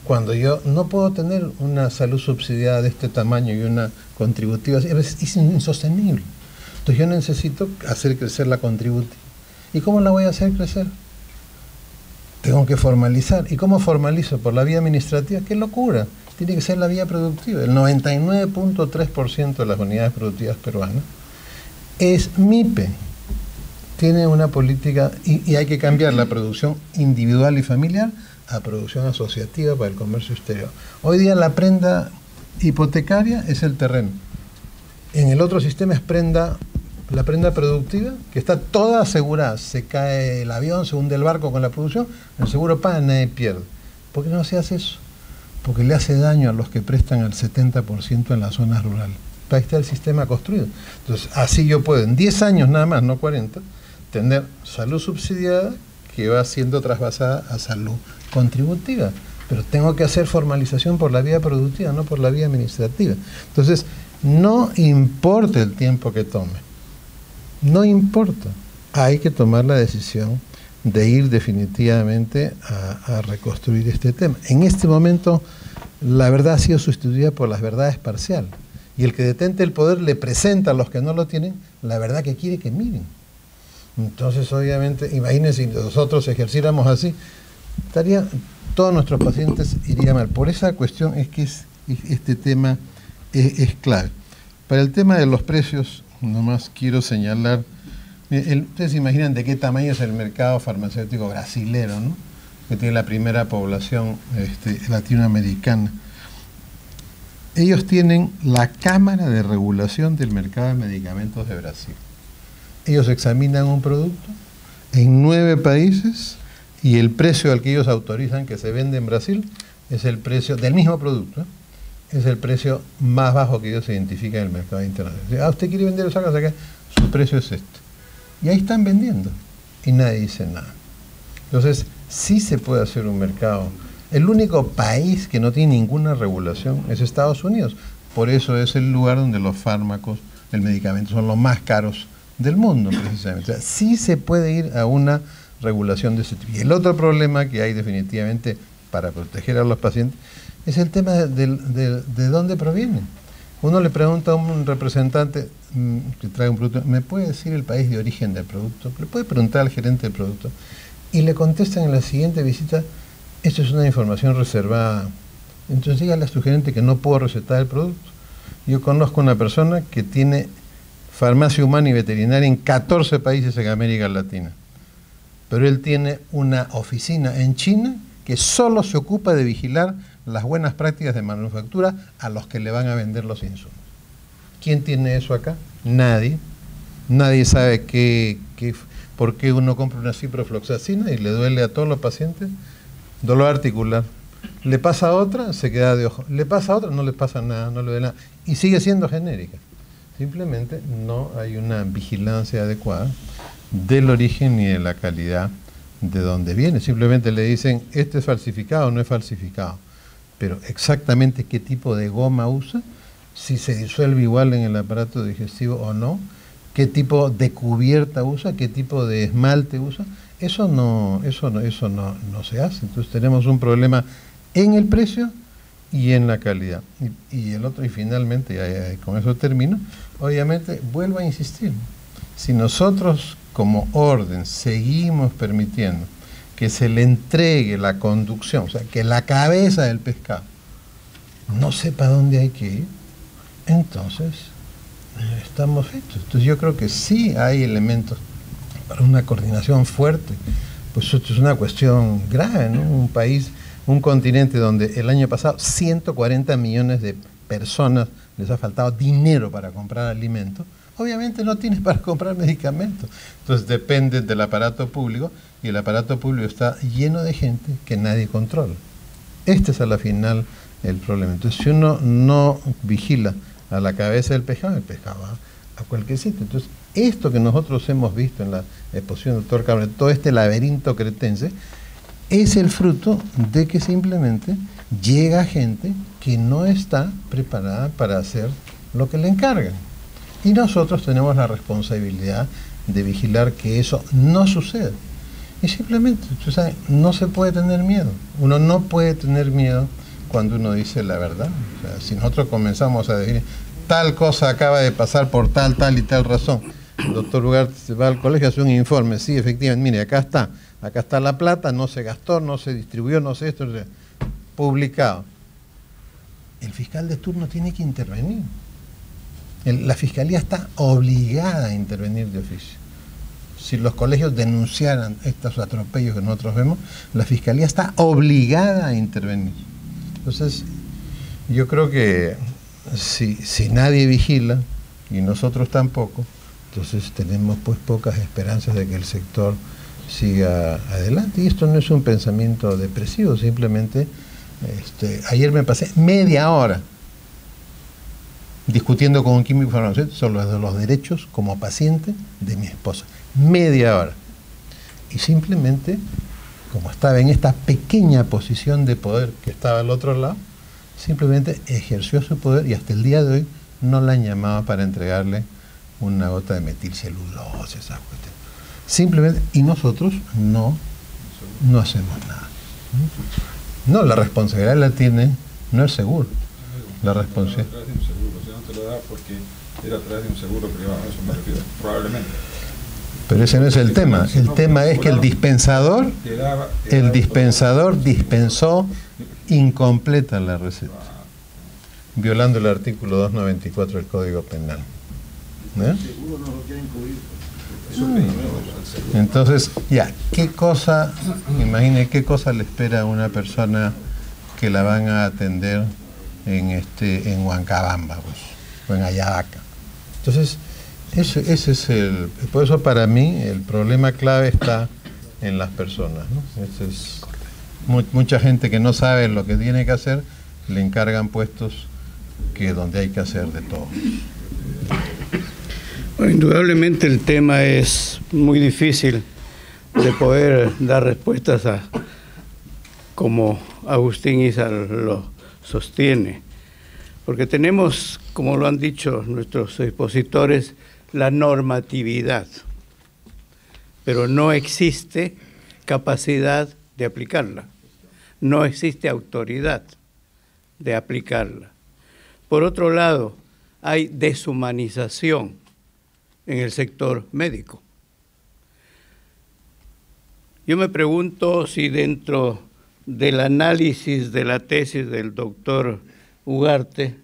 Cuando yo no puedo tener una salud subsidiada de este tamaño y una contributiva, es insostenible. Entonces yo necesito hacer crecer la contributiva. ¿Y cómo la voy a hacer crecer? Tengo que formalizar. ¿Y cómo formalizo? Por la vía administrativa. ¡Qué locura! Tiene que ser la vía productiva. El 99.3% de las unidades productivas peruanas es MIPE. Tiene una política, y hay que cambiar la producción individual y familiar a producción asociativa para el comercio exterior. Hoy día la prenda hipotecaria es el terreno. En el otro sistema es la prenda productiva, que está toda asegurada. Se cae el avión, se hunde el barco con la producción, el seguro paga, nadie pierde. ¿Por qué no se hace eso? Porque le hace daño a los que prestan al 70% en las zonas rurales. Ahí está el sistema construido. Entonces, así yo puedo, en 10 años nada más, no 40, tener salud subsidiada que va siendo trasvasada a salud contributiva. Pero tengo que hacer formalización por la vía productiva, no por la vía administrativa. Entonces, no importa el tiempo que tome. No importa. Hay que tomar la decisión de ir definitivamente a reconstruir este tema. En este momento, la verdad ha sido sustituida por las verdades parciales. Y el que detente el poder le presenta a los que no lo tienen la verdad que quiere que miren. Entonces, obviamente, imagínense si nosotros ejerciéramos así, todos nuestros pacientes irían mal. Por esa cuestión es que este tema es clave. Para el tema de los precios, nomás quiero señalar, ustedes se imaginan de qué tamaño es el mercado farmacéutico brasilero, ¿no? Que tiene la primera población latinoamericana. Ellos tienen la Cámara de Regulación del Mercado de Medicamentos de Brasil. Ellos examinan un producto en 9 países y el precio al que ellos autorizan que se vende en Brasil es el precio del mismo producto, es el precio más bajo que ellos identifican en el mercado internacional. ¿Usted quiere vender esa cosa acá? Su precio es este. Y ahí están vendiendo y nadie dice nada. Entonces, sí se puede hacer un mercado. El único país que no tiene ninguna regulación es Estados Unidos. Por eso es el lugar donde los fármacos, el medicamento, son los más caros del mundo, precisamente. O sea, sí se puede ir a una regulación de ese tipo. Y el otro problema que hay definitivamente para proteger a los pacientes es el tema de dónde provienen. Uno le pregunta a un representante que trae un producto, ¿me puede decir el país de origen del producto? Le puede preguntar al gerente del producto. Y le contestan en la siguiente visita, esto es una información reservada. Entonces dígale a su gerente que no puedo recetar el producto. Yo conozco una persona que tiene farmacia humana y veterinaria en 14 países en América Latina. Pero él tiene una oficina en China que solo se ocupa de vigilar las buenas prácticas de manufactura a los que le van a vender los insumos. ¿Quién tiene eso acá? Nadie. Nadie sabe por qué uno compra una ciprofloxacina y le duele a todos los pacientes. Dolor articular. Le pasa a otra, se queda de ojo. Le pasa a otra, no le pasa nada, no le duele nada. Y sigue siendo genérica. Simplemente no hay una vigilancia adecuada del origen ni de la calidad de dónde viene. Simplemente le dicen, este es falsificado o no es falsificado. Pero exactamente qué tipo de goma usa, si se disuelve igual en el aparato digestivo o no, qué tipo de cubierta usa, qué tipo de esmalte usa, eso no se hace. Entonces tenemos un problema en el precio y en la calidad. Y el otro, y finalmente, con eso termino, obviamente vuelvo a insistir, si nosotros como orden seguimos permitiendo que se le entregue la conducción, o sea, que la cabeza del pescado no sepa dónde hay que ir, entonces estamos hechos. Entonces yo creo que sí hay elementos para una coordinación fuerte. Pues esto es una cuestión grave, ¿no? Un país, un continente donde el año pasado 140 millones de personas les ha faltado dinero para comprar alimentos, obviamente no tienes para comprar medicamentos. Entonces depende del aparato público, y el aparato público está lleno de gente que nadie controla. Este es a la final el problema. Entonces si uno no vigila a la cabeza del pescado, el pescado va a cualquier sitio. Entonces esto que nosotros hemos visto en la exposición del doctor Cabrera, todo este laberinto cretense, es el fruto de que simplemente llega gente que no está preparada para hacer lo que le encargan. Y nosotros tenemos la responsabilidad de vigilar que eso no suceda. Y simplemente, tú sabes, no se puede tener miedo. Uno no puede tener miedo cuando uno dice la verdad. O sea, si nosotros comenzamos a decir, tal cosa acaba de pasar por tal y tal razón, el doctor Ugarte se va al colegio, hace un informe, sí, efectivamente, mire, acá está la plata, no se gastó, no se distribuyó, no sé esto, publicado. El fiscal de turno tiene que intervenir. La fiscalía está obligada a intervenir de oficio. Si los colegios denunciaran estos atropellos que nosotros vemos, la fiscalía está obligada a intervenir. Entonces, yo creo que si nadie vigila, y nosotros tampoco, entonces tenemos pues pocas esperanzas de que el sector siga adelante. Y esto no es un pensamiento depresivo, simplemente ayer me pasé media hora discutiendo con un químico farmacéutico sobre los derechos como paciente de mi esposa. Media hora. Y simplemente, como estaba en esta pequeña posición de poder que estaba al otro lado, simplemente ejerció su poder y hasta el día de hoy no la han llamado para entregarle una gota de metilcelulosa, esa cuestión. Simplemente, y nosotros no hacemos nada. No, la responsabilidad la tiene, no es seguro. La responsabilidad. A través de un seguro, o sea, no te lo da porque era a través de un seguro privado, a eso me refiero, probablemente. Pero ese no es el tema. El tema es que el dispensador dispensó incompleta la receta, violando el artículo 294 del Código Penal. ¿Eh? Entonces, ya, imagine qué cosa le espera a una persona que la van a atender en Huancabamba, pues, o en Ayabaca. Entonces, ese es por eso para mí el problema clave está en las personas, ¿no? Mucha gente que no sabe lo que tiene que hacer, le encargan puestos donde hay que hacer de todo. Bueno, indudablemente el tema es muy difícil de poder dar respuestas como Agustín Isa lo sostiene, porque tenemos, como lo han dicho nuestros expositores, la normatividad, pero no existe capacidad de aplicarla, no existe autoridad de aplicarla. Por otro lado, hay deshumanización en el sector médico. Yo me pregunto si dentro del análisis de la tesis del doctor Ugarte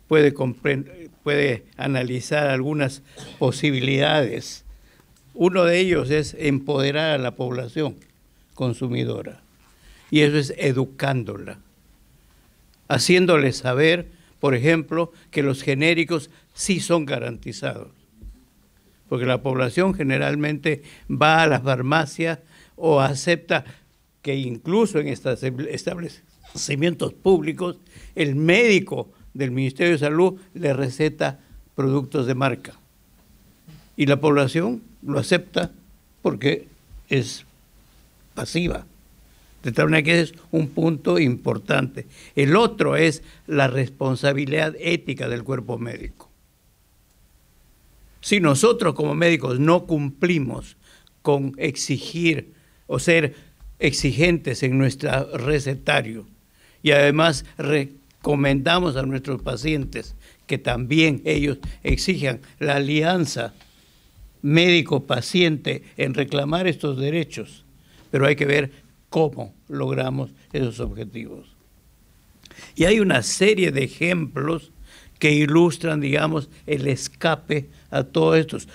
puede analizar algunas posibilidades. Uno de ellos es empoderar a la población consumidora, y eso es educándola, haciéndole saber, por ejemplo, que los genéricos sí son garantizados, porque la población generalmente va a la farmacia o acepta que incluso en estos establecimientos públicos el médico del Ministerio de Salud le receta productos de marca. Y la población lo acepta porque es pasiva. De tal manera que es un punto importante. El otro es la responsabilidad ética del cuerpo médico. Si nosotros como médicos no cumplimos con exigir o ser exigentes en nuestro recetario y además recomendamos a nuestros pacientes que también ellos exijan la alianza médico-paciente en reclamar estos derechos, pero hay que ver cómo logramos esos objetivos. Y hay una serie de ejemplos que ilustran, digamos, el escape a todos estos.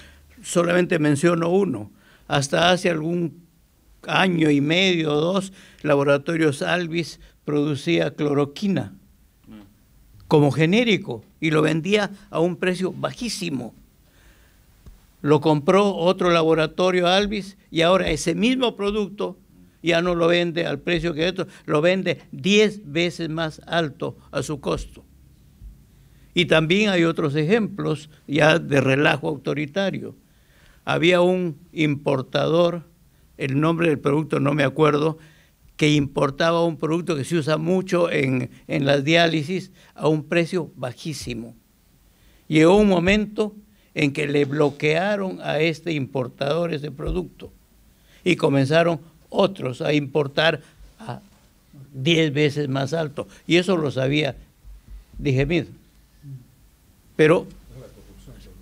Solamente menciono uno. Hasta hace algún año y medio o dos, Laboratorios Alvis producía cloroquina como genérico y lo vendía a un precio bajísimo. Lo compró otro laboratorio Alvis y ahora ese mismo producto ya no lo vende al precio que esto, lo vende 10 veces más alto a su costo. Y también hay otros ejemplos ya de relajo autoritario. Había un importador, el nombre del producto no me acuerdo, que importaba un producto que se usa mucho en las diálisis a un precio bajísimo. Llegó un momento en que le bloquearon a este importador ese producto y comenzaron otros a importar a 10 veces más alto. Y eso lo sabía Digemid. Pero,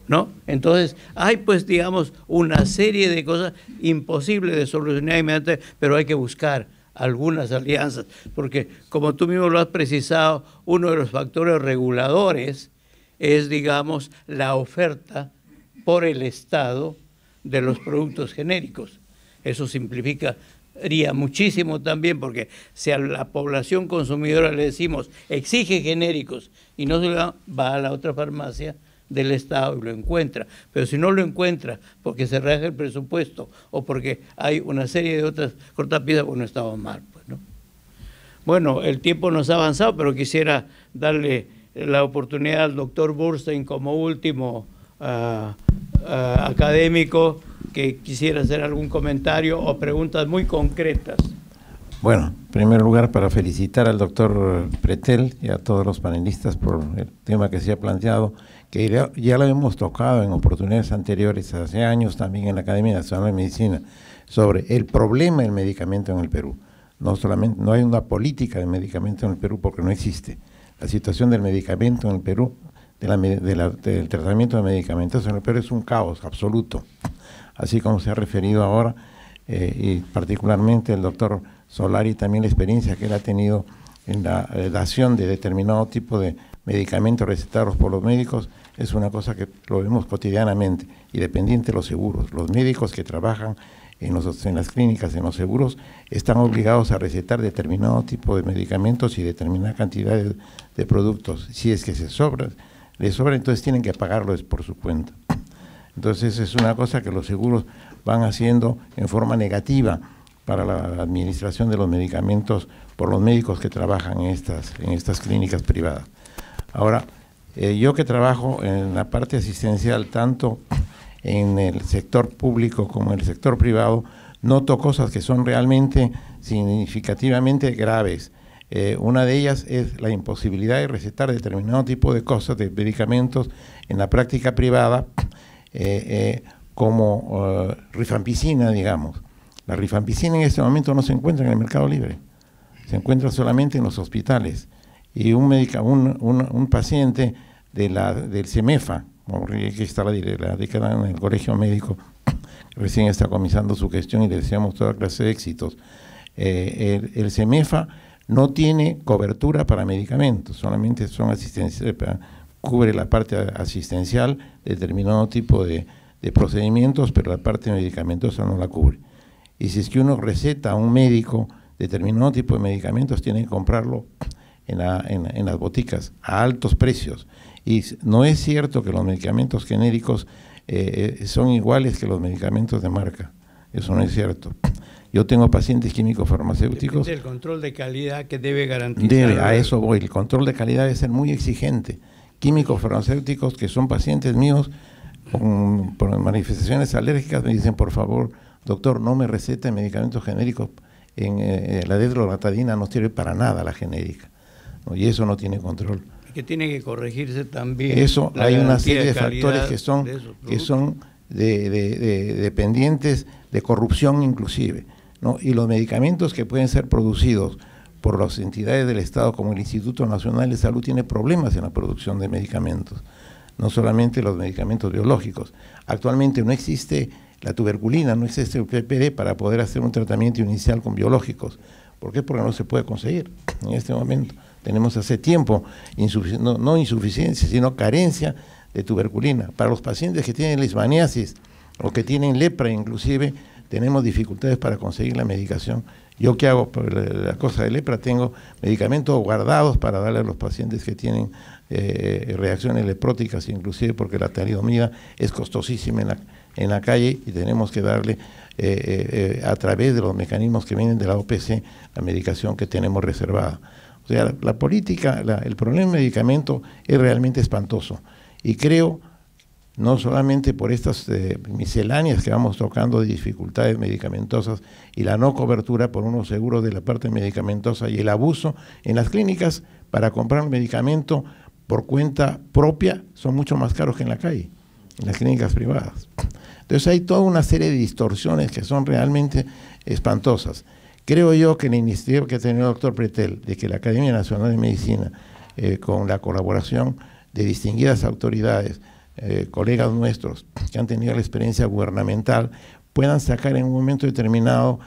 ¿no? Entonces, hay pues, digamos, una serie de cosas imposibles de solucionar inmediatamente, pero hay que buscar algunas alianzas, porque como tú mismo lo has precisado, uno de los factores reguladores es, digamos, la oferta por el Estado de los productos genéricos. Eso simplificaría muchísimo también, porque si a la población consumidora le decimos exige genéricos y no se lo da, va a la otra farmacia del Estado y lo encuentra. Pero si no lo encuentra porque se rebaja el presupuesto o porque hay una serie de otras cortapisas, pues no estaba mal, pues, ¿no? Bueno, el tiempo nos ha avanzado, pero quisiera darle la oportunidad al doctor Burstein como último académico que quisiera hacer algún comentario o preguntas muy concretas. Bueno, en primer lugar, para felicitar al doctor Pretel y a todos los panelistas por el tema que se ha planteado, que ya lo hemos tocado en oportunidades anteriores, hace años también en la Academia Nacional de Medicina, sobre el problema del medicamento en el Perú. No solamente, no hay una política de medicamento en el Perú porque no existe. La situación del medicamento en el Perú, del tratamiento de medicamentos en el Perú es un caos absoluto. Así como se ha referido ahora, y particularmente el doctor Solari, también la experiencia que él ha tenido en la dación de determinado tipo de medicamentos recetados por los médicos, es una cosa que lo vemos cotidianamente, y dependiente de los seguros. Los médicos que trabajan en las clínicas, en los seguros, están obligados a recetar determinado tipo de medicamentos y determinada cantidad de productos. Si es que les sobra, entonces tienen que pagarlo por su cuenta. Entonces es una cosa que los seguros van haciendo en forma negativa para la administración de los medicamentos por los médicos que trabajan en estas clínicas privadas. Ahora, yo que trabajo en la parte asistencial, tanto en el sector público como en el sector privado, noto cosas que son realmente significativamente graves. Una de ellas es la imposibilidad de recetar determinado tipo de cosas, de medicamentos en la práctica privada, como rifampicina, digamos. La rifampicina en este momento no se encuentra en el mercado libre, se encuentra solamente en los hospitales. Y un paciente del CEMEFA, que está la década en el colegio médico, recién está comenzando su gestión y le deseamos toda clase de éxitos. El CEMEFA no tiene cobertura para medicamentos, solamente son cubre la parte asistencial, determinado tipo de procedimientos, pero la parte medicamentosa no la cubre. Y si es que uno receta a un médico determinado tipo de medicamentos, tiene que comprarlo en las boticas a altos precios. Y no es cierto que los medicamentos genéricos son iguales que los medicamentos de marca. Eso no es cierto. Yo tengo pacientes químicos farmacéuticos. El control de calidad que debe garantizar. A eso voy. El control de calidad debe ser muy exigente. Químicos farmacéuticos que son pacientes míos por manifestaciones alérgicas me dicen, por favor, doctor, no me recete medicamentos genéricos. La desloratadina no sirve para nada, la genérica, ¿no? Y eso no tiene control. Que tiene que corregirse también. Eso, hay una serie de factores que son dependientes de corrupción inclusive, ¿no? Y los medicamentos que pueden ser producidos por las entidades del Estado, como el Instituto Nacional de Salud, tiene problemas en la producción de medicamentos, no solamente los medicamentos biológicos. Actualmente no existe la tuberculina, no existe el PPD para poder hacer un tratamiento inicial con biológicos. ¿Por qué? Porque no se puede conseguir en este momento. Tenemos hace tiempo no insuficiencia, sino carencia de tuberculina. Para los pacientes que tienen leishmaniasis o que tienen lepra inclusive, tenemos dificultades para conseguir la medicación. Yo que hago por la cosa de lepra, tengo medicamentos guardados para darle a los pacientes que tienen reacciones lepróticas, inclusive porque la talidomida es costosísima en la calle y tenemos que darle a través de los mecanismos que vienen de la OPC la medicación que tenemos reservada. O sea, la política, el problema del medicamento es realmente espantoso y creo, no solamente por estas misceláneas que vamos tocando de dificultades medicamentosas y la no cobertura por unos seguros de la parte medicamentosa y el abuso en las clínicas para comprar medicamento por cuenta propia son mucho más caros que en la calle, en las clínicas privadas. Entonces hay toda una serie de distorsiones que son realmente espantosas. Creo yo que la iniciativa que ha tenido el doctor Pretel, de que la Academia Nacional de Medicina, con la colaboración de distinguidas autoridades, colegas nuestros que han tenido la experiencia gubernamental, puedan sacar en un momento determinado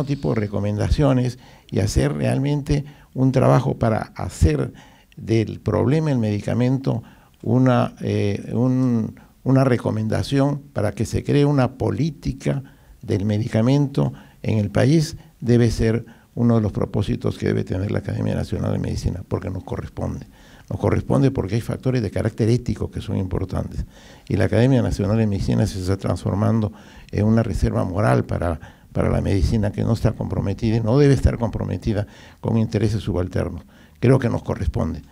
tipo de recomendaciones y hacer realmente un trabajo para hacer del problema del medicamento una recomendación para que se cree una política del medicamento en el país. Debe ser uno de los propósitos que debe tener la Academia Nacional de Medicina, porque nos corresponde. Nos corresponde porque hay factores de carácter ético que son importantes. Y la Academia Nacional de Medicina se está transformando en una reserva moral para la medicina que no está comprometida y no debe estar comprometida con intereses subalternos. Creo que nos corresponde,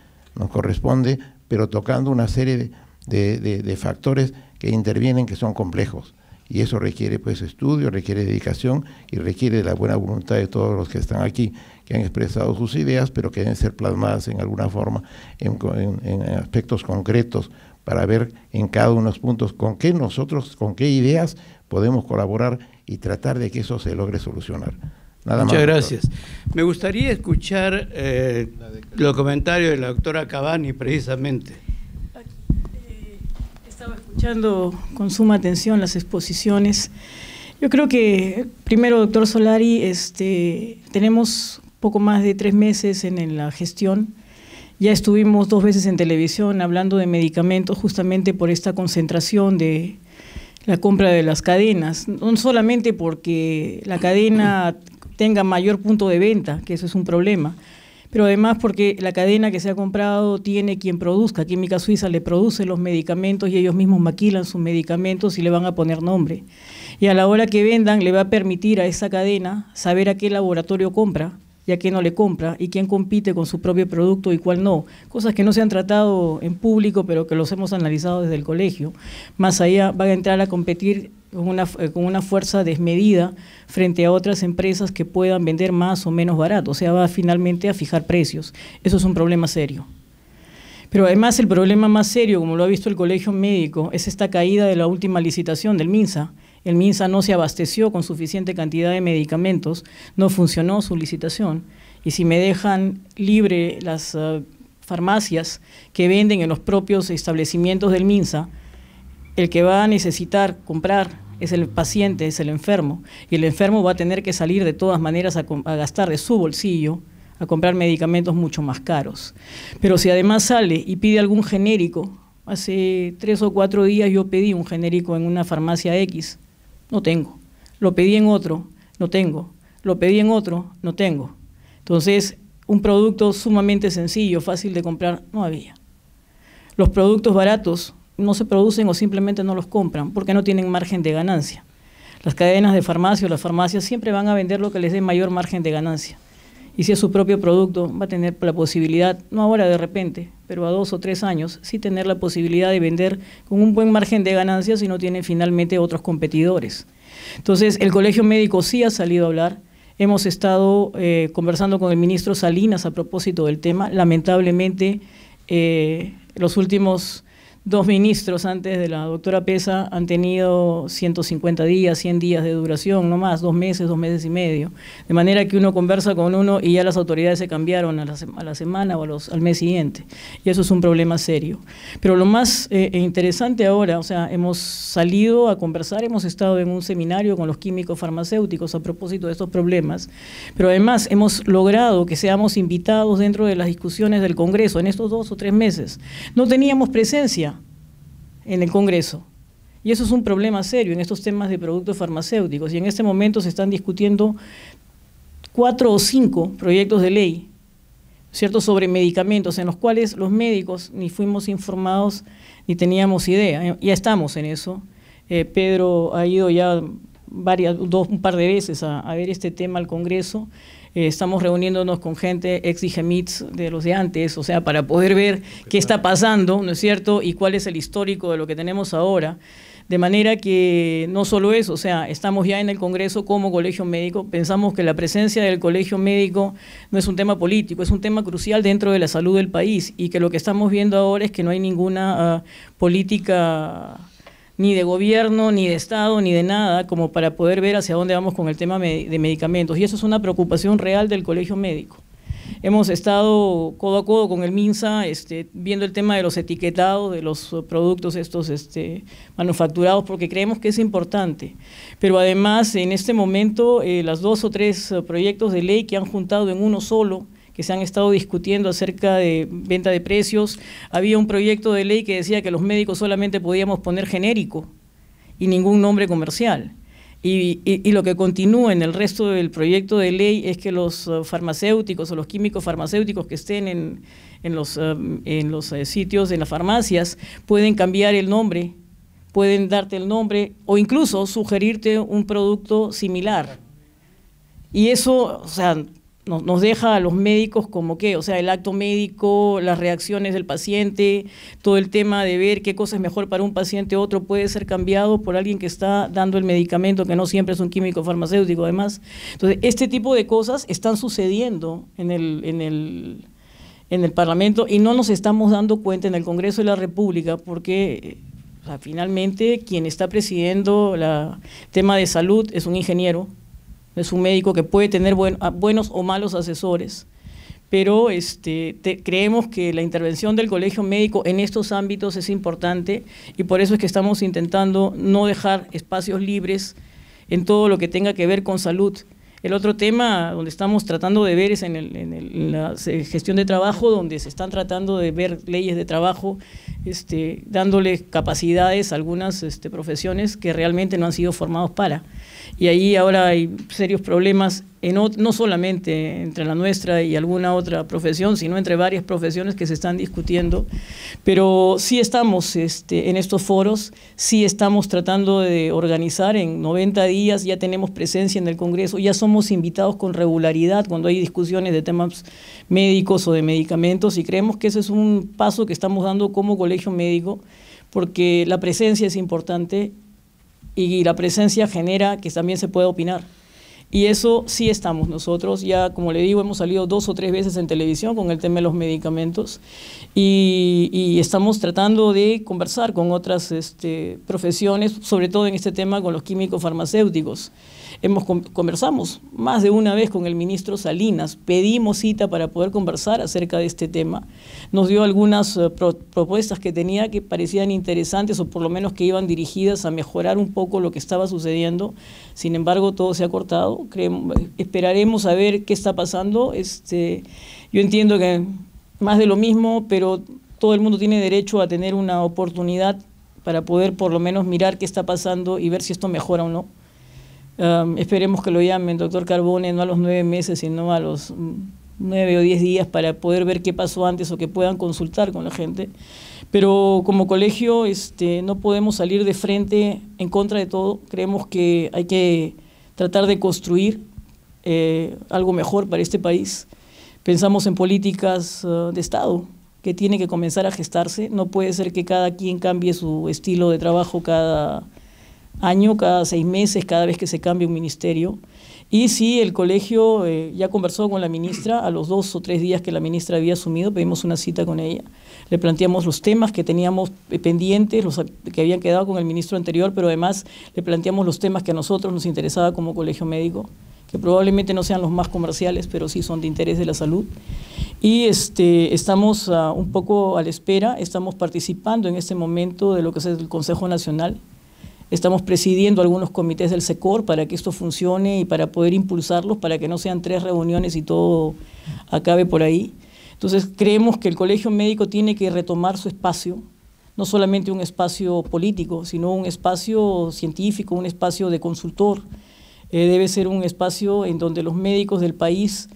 pero tocando una serie de factores que intervienen que son complejos. Y eso requiere pues estudio, requiere dedicación y requiere de la buena voluntad de todos los que están aquí, que han expresado sus ideas, pero que deben ser plasmadas en alguna forma en aspectos concretos para ver en cada uno de los puntos con qué ideas podemos colaborar y tratar de que eso se logre solucionar. Muchas gracias. Me gustaría escuchar los comentarios de la doctora Cavani precisamente. Estaba escuchando con suma atención las exposiciones. Yo creo que, primero, doctor Solari, tenemos poco más de 3 meses en la gestión. Ya estuvimos 2 veces en televisión hablando de medicamentos justamente por esta concentración de la compra de las cadenas. No solamente porque la cadena tenga mayor punto de venta, que eso es un problema, pero además porque la cadena que se ha comprado tiene quien produzca. Química Suiza le produce los medicamentos y ellos mismos maquilan sus medicamentos y le van a poner nombre. Y a la hora que vendan le va a permitir a esa cadena saber a qué laboratorio compra y a qué no le compra y quién compite con su propio producto y cuál no. Cosas que no se han tratado en público pero que los hemos analizado desde el colegio. Más allá van a entrar a competir con una fuerza desmedida frente a otras empresas que puedan vender más o menos barato, o sea, va finalmente a fijar precios. Eso es un problema serio. Pero además el problema más serio, como lo ha visto el Colegio Médico, es esta caída de la última licitación del MINSA. El MINSA no se abasteció con suficiente cantidad de medicamentos, no funcionó su licitación, y si me dejan libre las farmacias que venden en los propios establecimientos del MINSA, el que va a necesitar comprar es el paciente, es el enfermo, y el enfermo va a tener que salir de todas maneras a gastar de su bolsillo a comprar medicamentos mucho más caros. Pero si además sale y pide algún genérico, hace 3 o 4 días yo pedí un genérico en una farmacia X, no tengo. Lo pedí en otro, no tengo. Lo pedí en otro, no tengo. Entonces, un producto sumamente sencillo, fácil de comprar, no había. Los productos baratos no se producen o simplemente no los compran porque no tienen margen de ganancia. Las cadenas de farmacia o las farmacias siempre van a vender lo que les dé mayor margen de ganancia. Y si es su propio producto, va a tener la posibilidad, no ahora de repente, pero a 2 o 3 años, sí tener la posibilidad de vender con un buen margen de ganancia si no tienen finalmente otros competidores. Entonces, el Colegio Médico sí ha salido a hablar. Hemos estado conversando con el ministro Salinas a propósito del tema. Lamentablemente, los últimos 2 ministros antes de la doctora Pesa han tenido 150 días, 100 días de duración, no más, 2 meses y medio. De manera que uno conversa con uno y ya las autoridades se cambiaron a la semana o al mes siguiente. Y eso es un problema serio. Pero lo más interesante ahora, o sea, hemos salido a conversar, hemos estado en un seminario con los químicos farmacéuticos a propósito de estos problemas, pero además hemos logrado que seamos invitados dentro de las discusiones del Congreso en estos 2 o 3 meses. No teníamos presencia en el Congreso. Y eso es un problema serio en estos temas de productos farmacéuticos. Y en este momento se están discutiendo 4 o 5 proyectos de ley, ¿cierto?, sobre medicamentos, en los cuales los médicos ni fuimos informados ni teníamos idea. Ya estamos en eso. Pedro ha ido ya un par de veces a ver este tema al Congreso. Estamos reuniéndonos con gente ex IGEMITS de los de antes, o sea, para poder ver qué está pasando, ¿no es cierto?, y cuál es el histórico de lo que tenemos ahora. De manera que no solo eso, o sea, estamos ya en el Congreso como Colegio Médico, pensamos que la presencia del Colegio Médico no es un tema político, es un tema crucial dentro de la salud del país, y que lo que estamos viendo ahora es que no hay ninguna política ni de gobierno, ni de Estado, ni de nada, como para poder ver hacia dónde vamos con el tema de medicamentos. Y eso es una preocupación real del Colegio Médico. Hemos estado codo a codo con el MINSA, viendo el tema de los etiquetados de los productos estos manufacturados, porque creemos que es importante. Pero además, en este momento, las 2 o 3 proyectos de ley que han juntado en uno solo, que se han estado discutiendo acerca de venta de precios. Había un proyecto de ley que decía que los médicos solamente podíamos poner genérico y ningún nombre comercial. Y lo que continúa en el resto del proyecto de ley es que los farmacéuticos o los químicos farmacéuticos que estén en los sitios, en las farmacias, pueden cambiar el nombre, pueden darte el nombre o incluso sugerirte un producto similar. Y eso, o sea, nos deja a los médicos como que, o sea, el acto médico, las reacciones del paciente, todo el tema de ver qué cosa es mejor para un paciente u otro puede ser cambiado por alguien que está dando el medicamento, que no siempre es un químico farmacéutico además. Entonces, este tipo de cosas están sucediendo en el Parlamento y no nos estamos dando cuenta en el Congreso de la República porque o sea, finalmente quien está presidiendo el tema de salud es un ingeniero, es un médico que puede tener buenos o malos asesores, pero creemos que la intervención del Colegio Médico en estos ámbitos es importante y por eso es que estamos intentando no dejar espacios libres en todo lo que tenga que ver con salud. El otro tema donde estamos tratando de ver es en la gestión de trabajo, donde se están tratando de ver leyes de trabajo, dándole capacidades a algunas profesiones que realmente no han sido formados para. Y ahí ahora hay serios problemas, no solamente entre la nuestra y alguna otra profesión, sino entre varias profesiones que se están discutiendo. Pero sí estamos en estos foros, sí estamos tratando de organizar en 90 días, ya tenemos presencia en el Congreso, ya somos invitados con regularidad cuando hay discusiones de temas médicos o de medicamentos y creemos que ese es un paso que estamos dando como Colegio Médico porque la presencia es importante y la presencia genera que también se pueda opinar. Y eso sí estamos nosotros, ya como le digo, hemos salido 2 o 3 veces en televisión con el tema de los medicamentos y estamos tratando de conversar con otras profesiones, sobre todo en este tema con los químicos farmacéuticos. Conversamos más de una vez con el ministro Salinas, pedimos cita para poder conversar acerca de este tema. Nos dio algunas propuestas que tenía que parecían interesantes o por lo menos que iban dirigidas a mejorar un poco lo que estaba sucediendo. Sin embargo, todo se ha cortado. Esperaremos a ver qué está pasando. Yo entiendo que más de lo mismo, pero todo el mundo tiene derecho a tener una oportunidad para poder por lo menos mirar qué está pasando y ver si esto mejora o no. Esperemos que lo llamen, doctor Carbone, no a los 9 meses, sino a los 9 o 10 días para poder ver qué pasó antes o que puedan consultar con la gente. Pero como colegio no podemos salir de frente en contra de todo. Creemos que hay que tratar de construir algo mejor para este país. Pensamos en políticas de Estado que tienen que comenzar a gestarse. No puede ser que cada quien cambie su estilo de trabajo cada año, cada 6 meses, cada vez que se cambie un ministerio. Y sí, el colegio ya conversó con la ministra, a los 2 o 3 días que la ministra había asumido, pedimos una cita con ella. Le planteamos los temas que teníamos pendientes, los que habían quedado con el ministro anterior, pero además le planteamos los temas que a nosotros nos interesaba como colegio médico, que probablemente no sean los más comerciales, pero sí son de interés de la salud. Y estamos un poco a la espera, estamos participando en este momento de lo que es el Consejo Nacional. Estamos presidiendo algunos comités del SECOR para que esto funcione y para poder impulsarlos, para que no sean 3 reuniones y todo acabe por ahí. Entonces creemos que el colegio médico tiene que retomar su espacio, no solamente un espacio político, sino un espacio científico, un espacio de consultor. Debe ser un espacio en donde los médicos del país,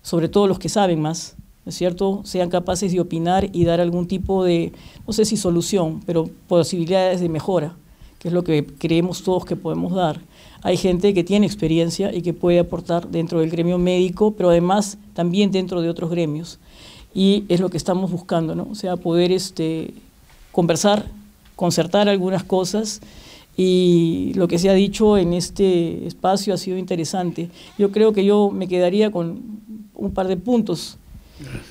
sobre todo los que saben más, ¿no es cierto?, sean capaces de opinar y dar algún tipo de, no sé si solución, pero posibilidades de mejora, que es lo que creemos todos que podemos dar. Hay gente que tiene experiencia y que puede aportar dentro del gremio médico, pero además también dentro de otros gremios. Y es lo que estamos buscando, ¿no? O sea, poder conversar, concertar algunas cosas, y lo que se ha dicho en este espacio ha sido interesante. Yo creo que yo me quedaría con un par de puntos.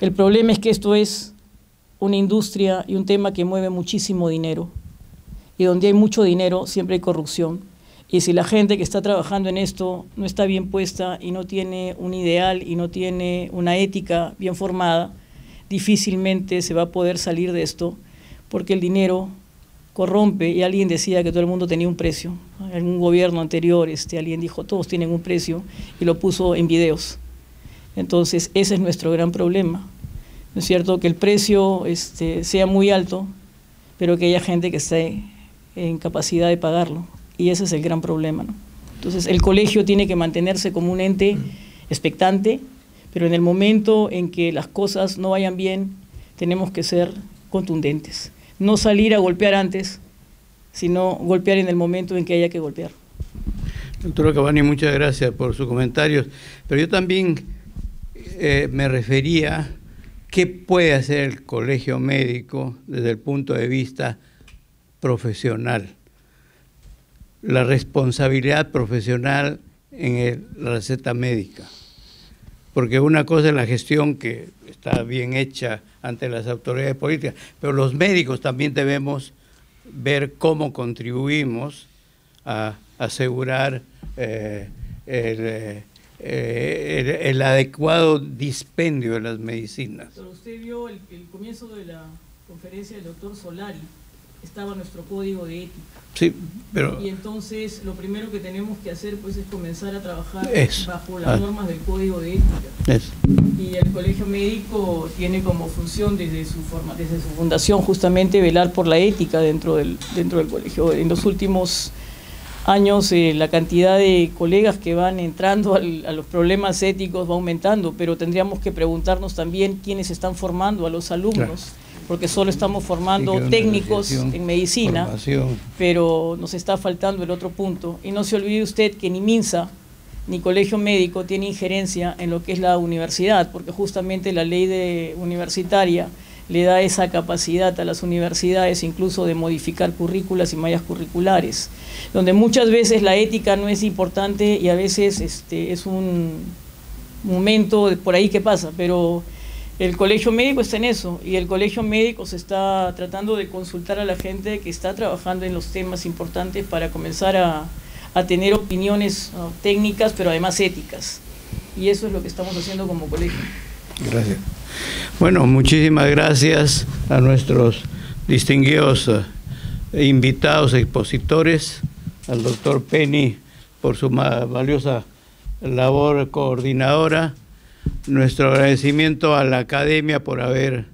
El problema es que esto es una industria y un tema que mueve muchísimo dinero. Y donde hay mucho dinero siempre hay corrupción. Y si la gente que está trabajando en esto no está bien puesta y no tiene un ideal y no tiene una ética bien formada, difícilmente se va a poder salir de esto, porque el dinero corrompe. Y alguien decía que todo el mundo tenía un precio. En un gobierno anterior alguien dijo todos tienen un precio y lo puso en videos. Entonces ese es nuestro gran problema, ¿no es cierto? Que el precio sea muy alto, pero que haya gente que esté en capacidad de pagarlo, y ese es el gran problema, ¿no? Entonces el colegio tiene que mantenerse como un ente expectante, pero en el momento en que las cosas no vayan bien, tenemos que ser contundentes, no salir a golpear antes, sino golpear en el momento en que haya que golpear. Doctora Cavani, muchas gracias por sus comentarios, pero yo también me refería qué puede hacer el colegio médico desde el punto de vista profesional, la responsabilidad profesional en la receta médica, porque una cosa es la gestión que está bien hecha ante las autoridades políticas, pero los médicos también debemos ver cómo contribuimos a asegurar el adecuado dispendio de las medicinas. Pero usted vio el comienzo de la conferencia del doctor Solari, estaba nuestro código de ética. Sí, pero... Y entonces lo primero que tenemos que hacer pues es comenzar a trabajar bajo las normas del código de ética. Y el colegio médico tiene como función desde su fundación justamente velar por la ética dentro del colegio. En los últimos años la cantidad de colegas que van entrando a los problemas éticos va aumentando, pero tendríamos que preguntarnos también quiénes están formando a los alumnos. Claro. Porque solo estamos formando técnicos en medicina, pero nos está faltando el otro punto. Y no se olvide usted que ni MINSA ni Colegio Médico tiene injerencia en lo que es la universidad, porque justamente la ley universitaria le da esa capacidad a las universidades incluso de modificar currículas y mallas curriculares, donde muchas veces la ética no es importante y a veces es un momento por ahí que pasa, pero el colegio médico está en eso, y el colegio médico se está tratando de consultar a la gente que está trabajando en los temas importantes para comenzar a tener opiniones técnicas, pero además éticas. Y eso es lo que estamos haciendo como colegio. Gracias. Bueno, muchísimas gracias a nuestros distinguidos invitados, expositores, al doctor Penny por su valiosa labor coordinadora. Nuestro agradecimiento a la Academia por haber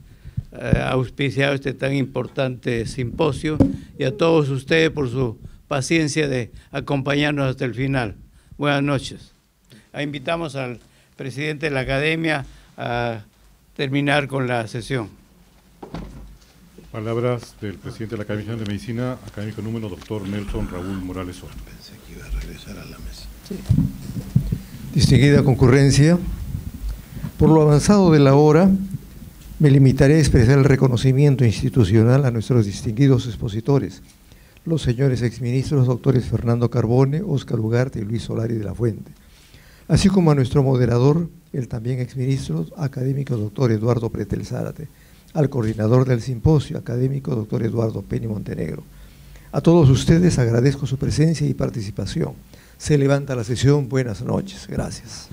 auspiciado este tan importante simposio, y a todos ustedes por su paciencia de acompañarnos hasta el final. Buenas noches. Invitamos al presidente de la Academia a terminar con la sesión. Palabras del presidente de la Academia Nacional de Medicina, académico número doctor Nelson Raúl Morales Soto. Pensé que iba a regresar a la mesa. Sí. Distinguida concurrencia, por lo avanzado de la hora, me limitaré a expresar el reconocimiento institucional a nuestros distinguidos expositores, los señores exministros doctores Fernando Carbone, Óscar Ugarte y Luis Solari de la Fuente, así como a nuestro moderador, el también exministro académico doctor Eduardo Pretel Zárate, al coordinador del simposio académico doctor Eduardo Peni Montenegro. A todos ustedes agradezco su presencia y participación. Se levanta la sesión. Buenas noches. Gracias.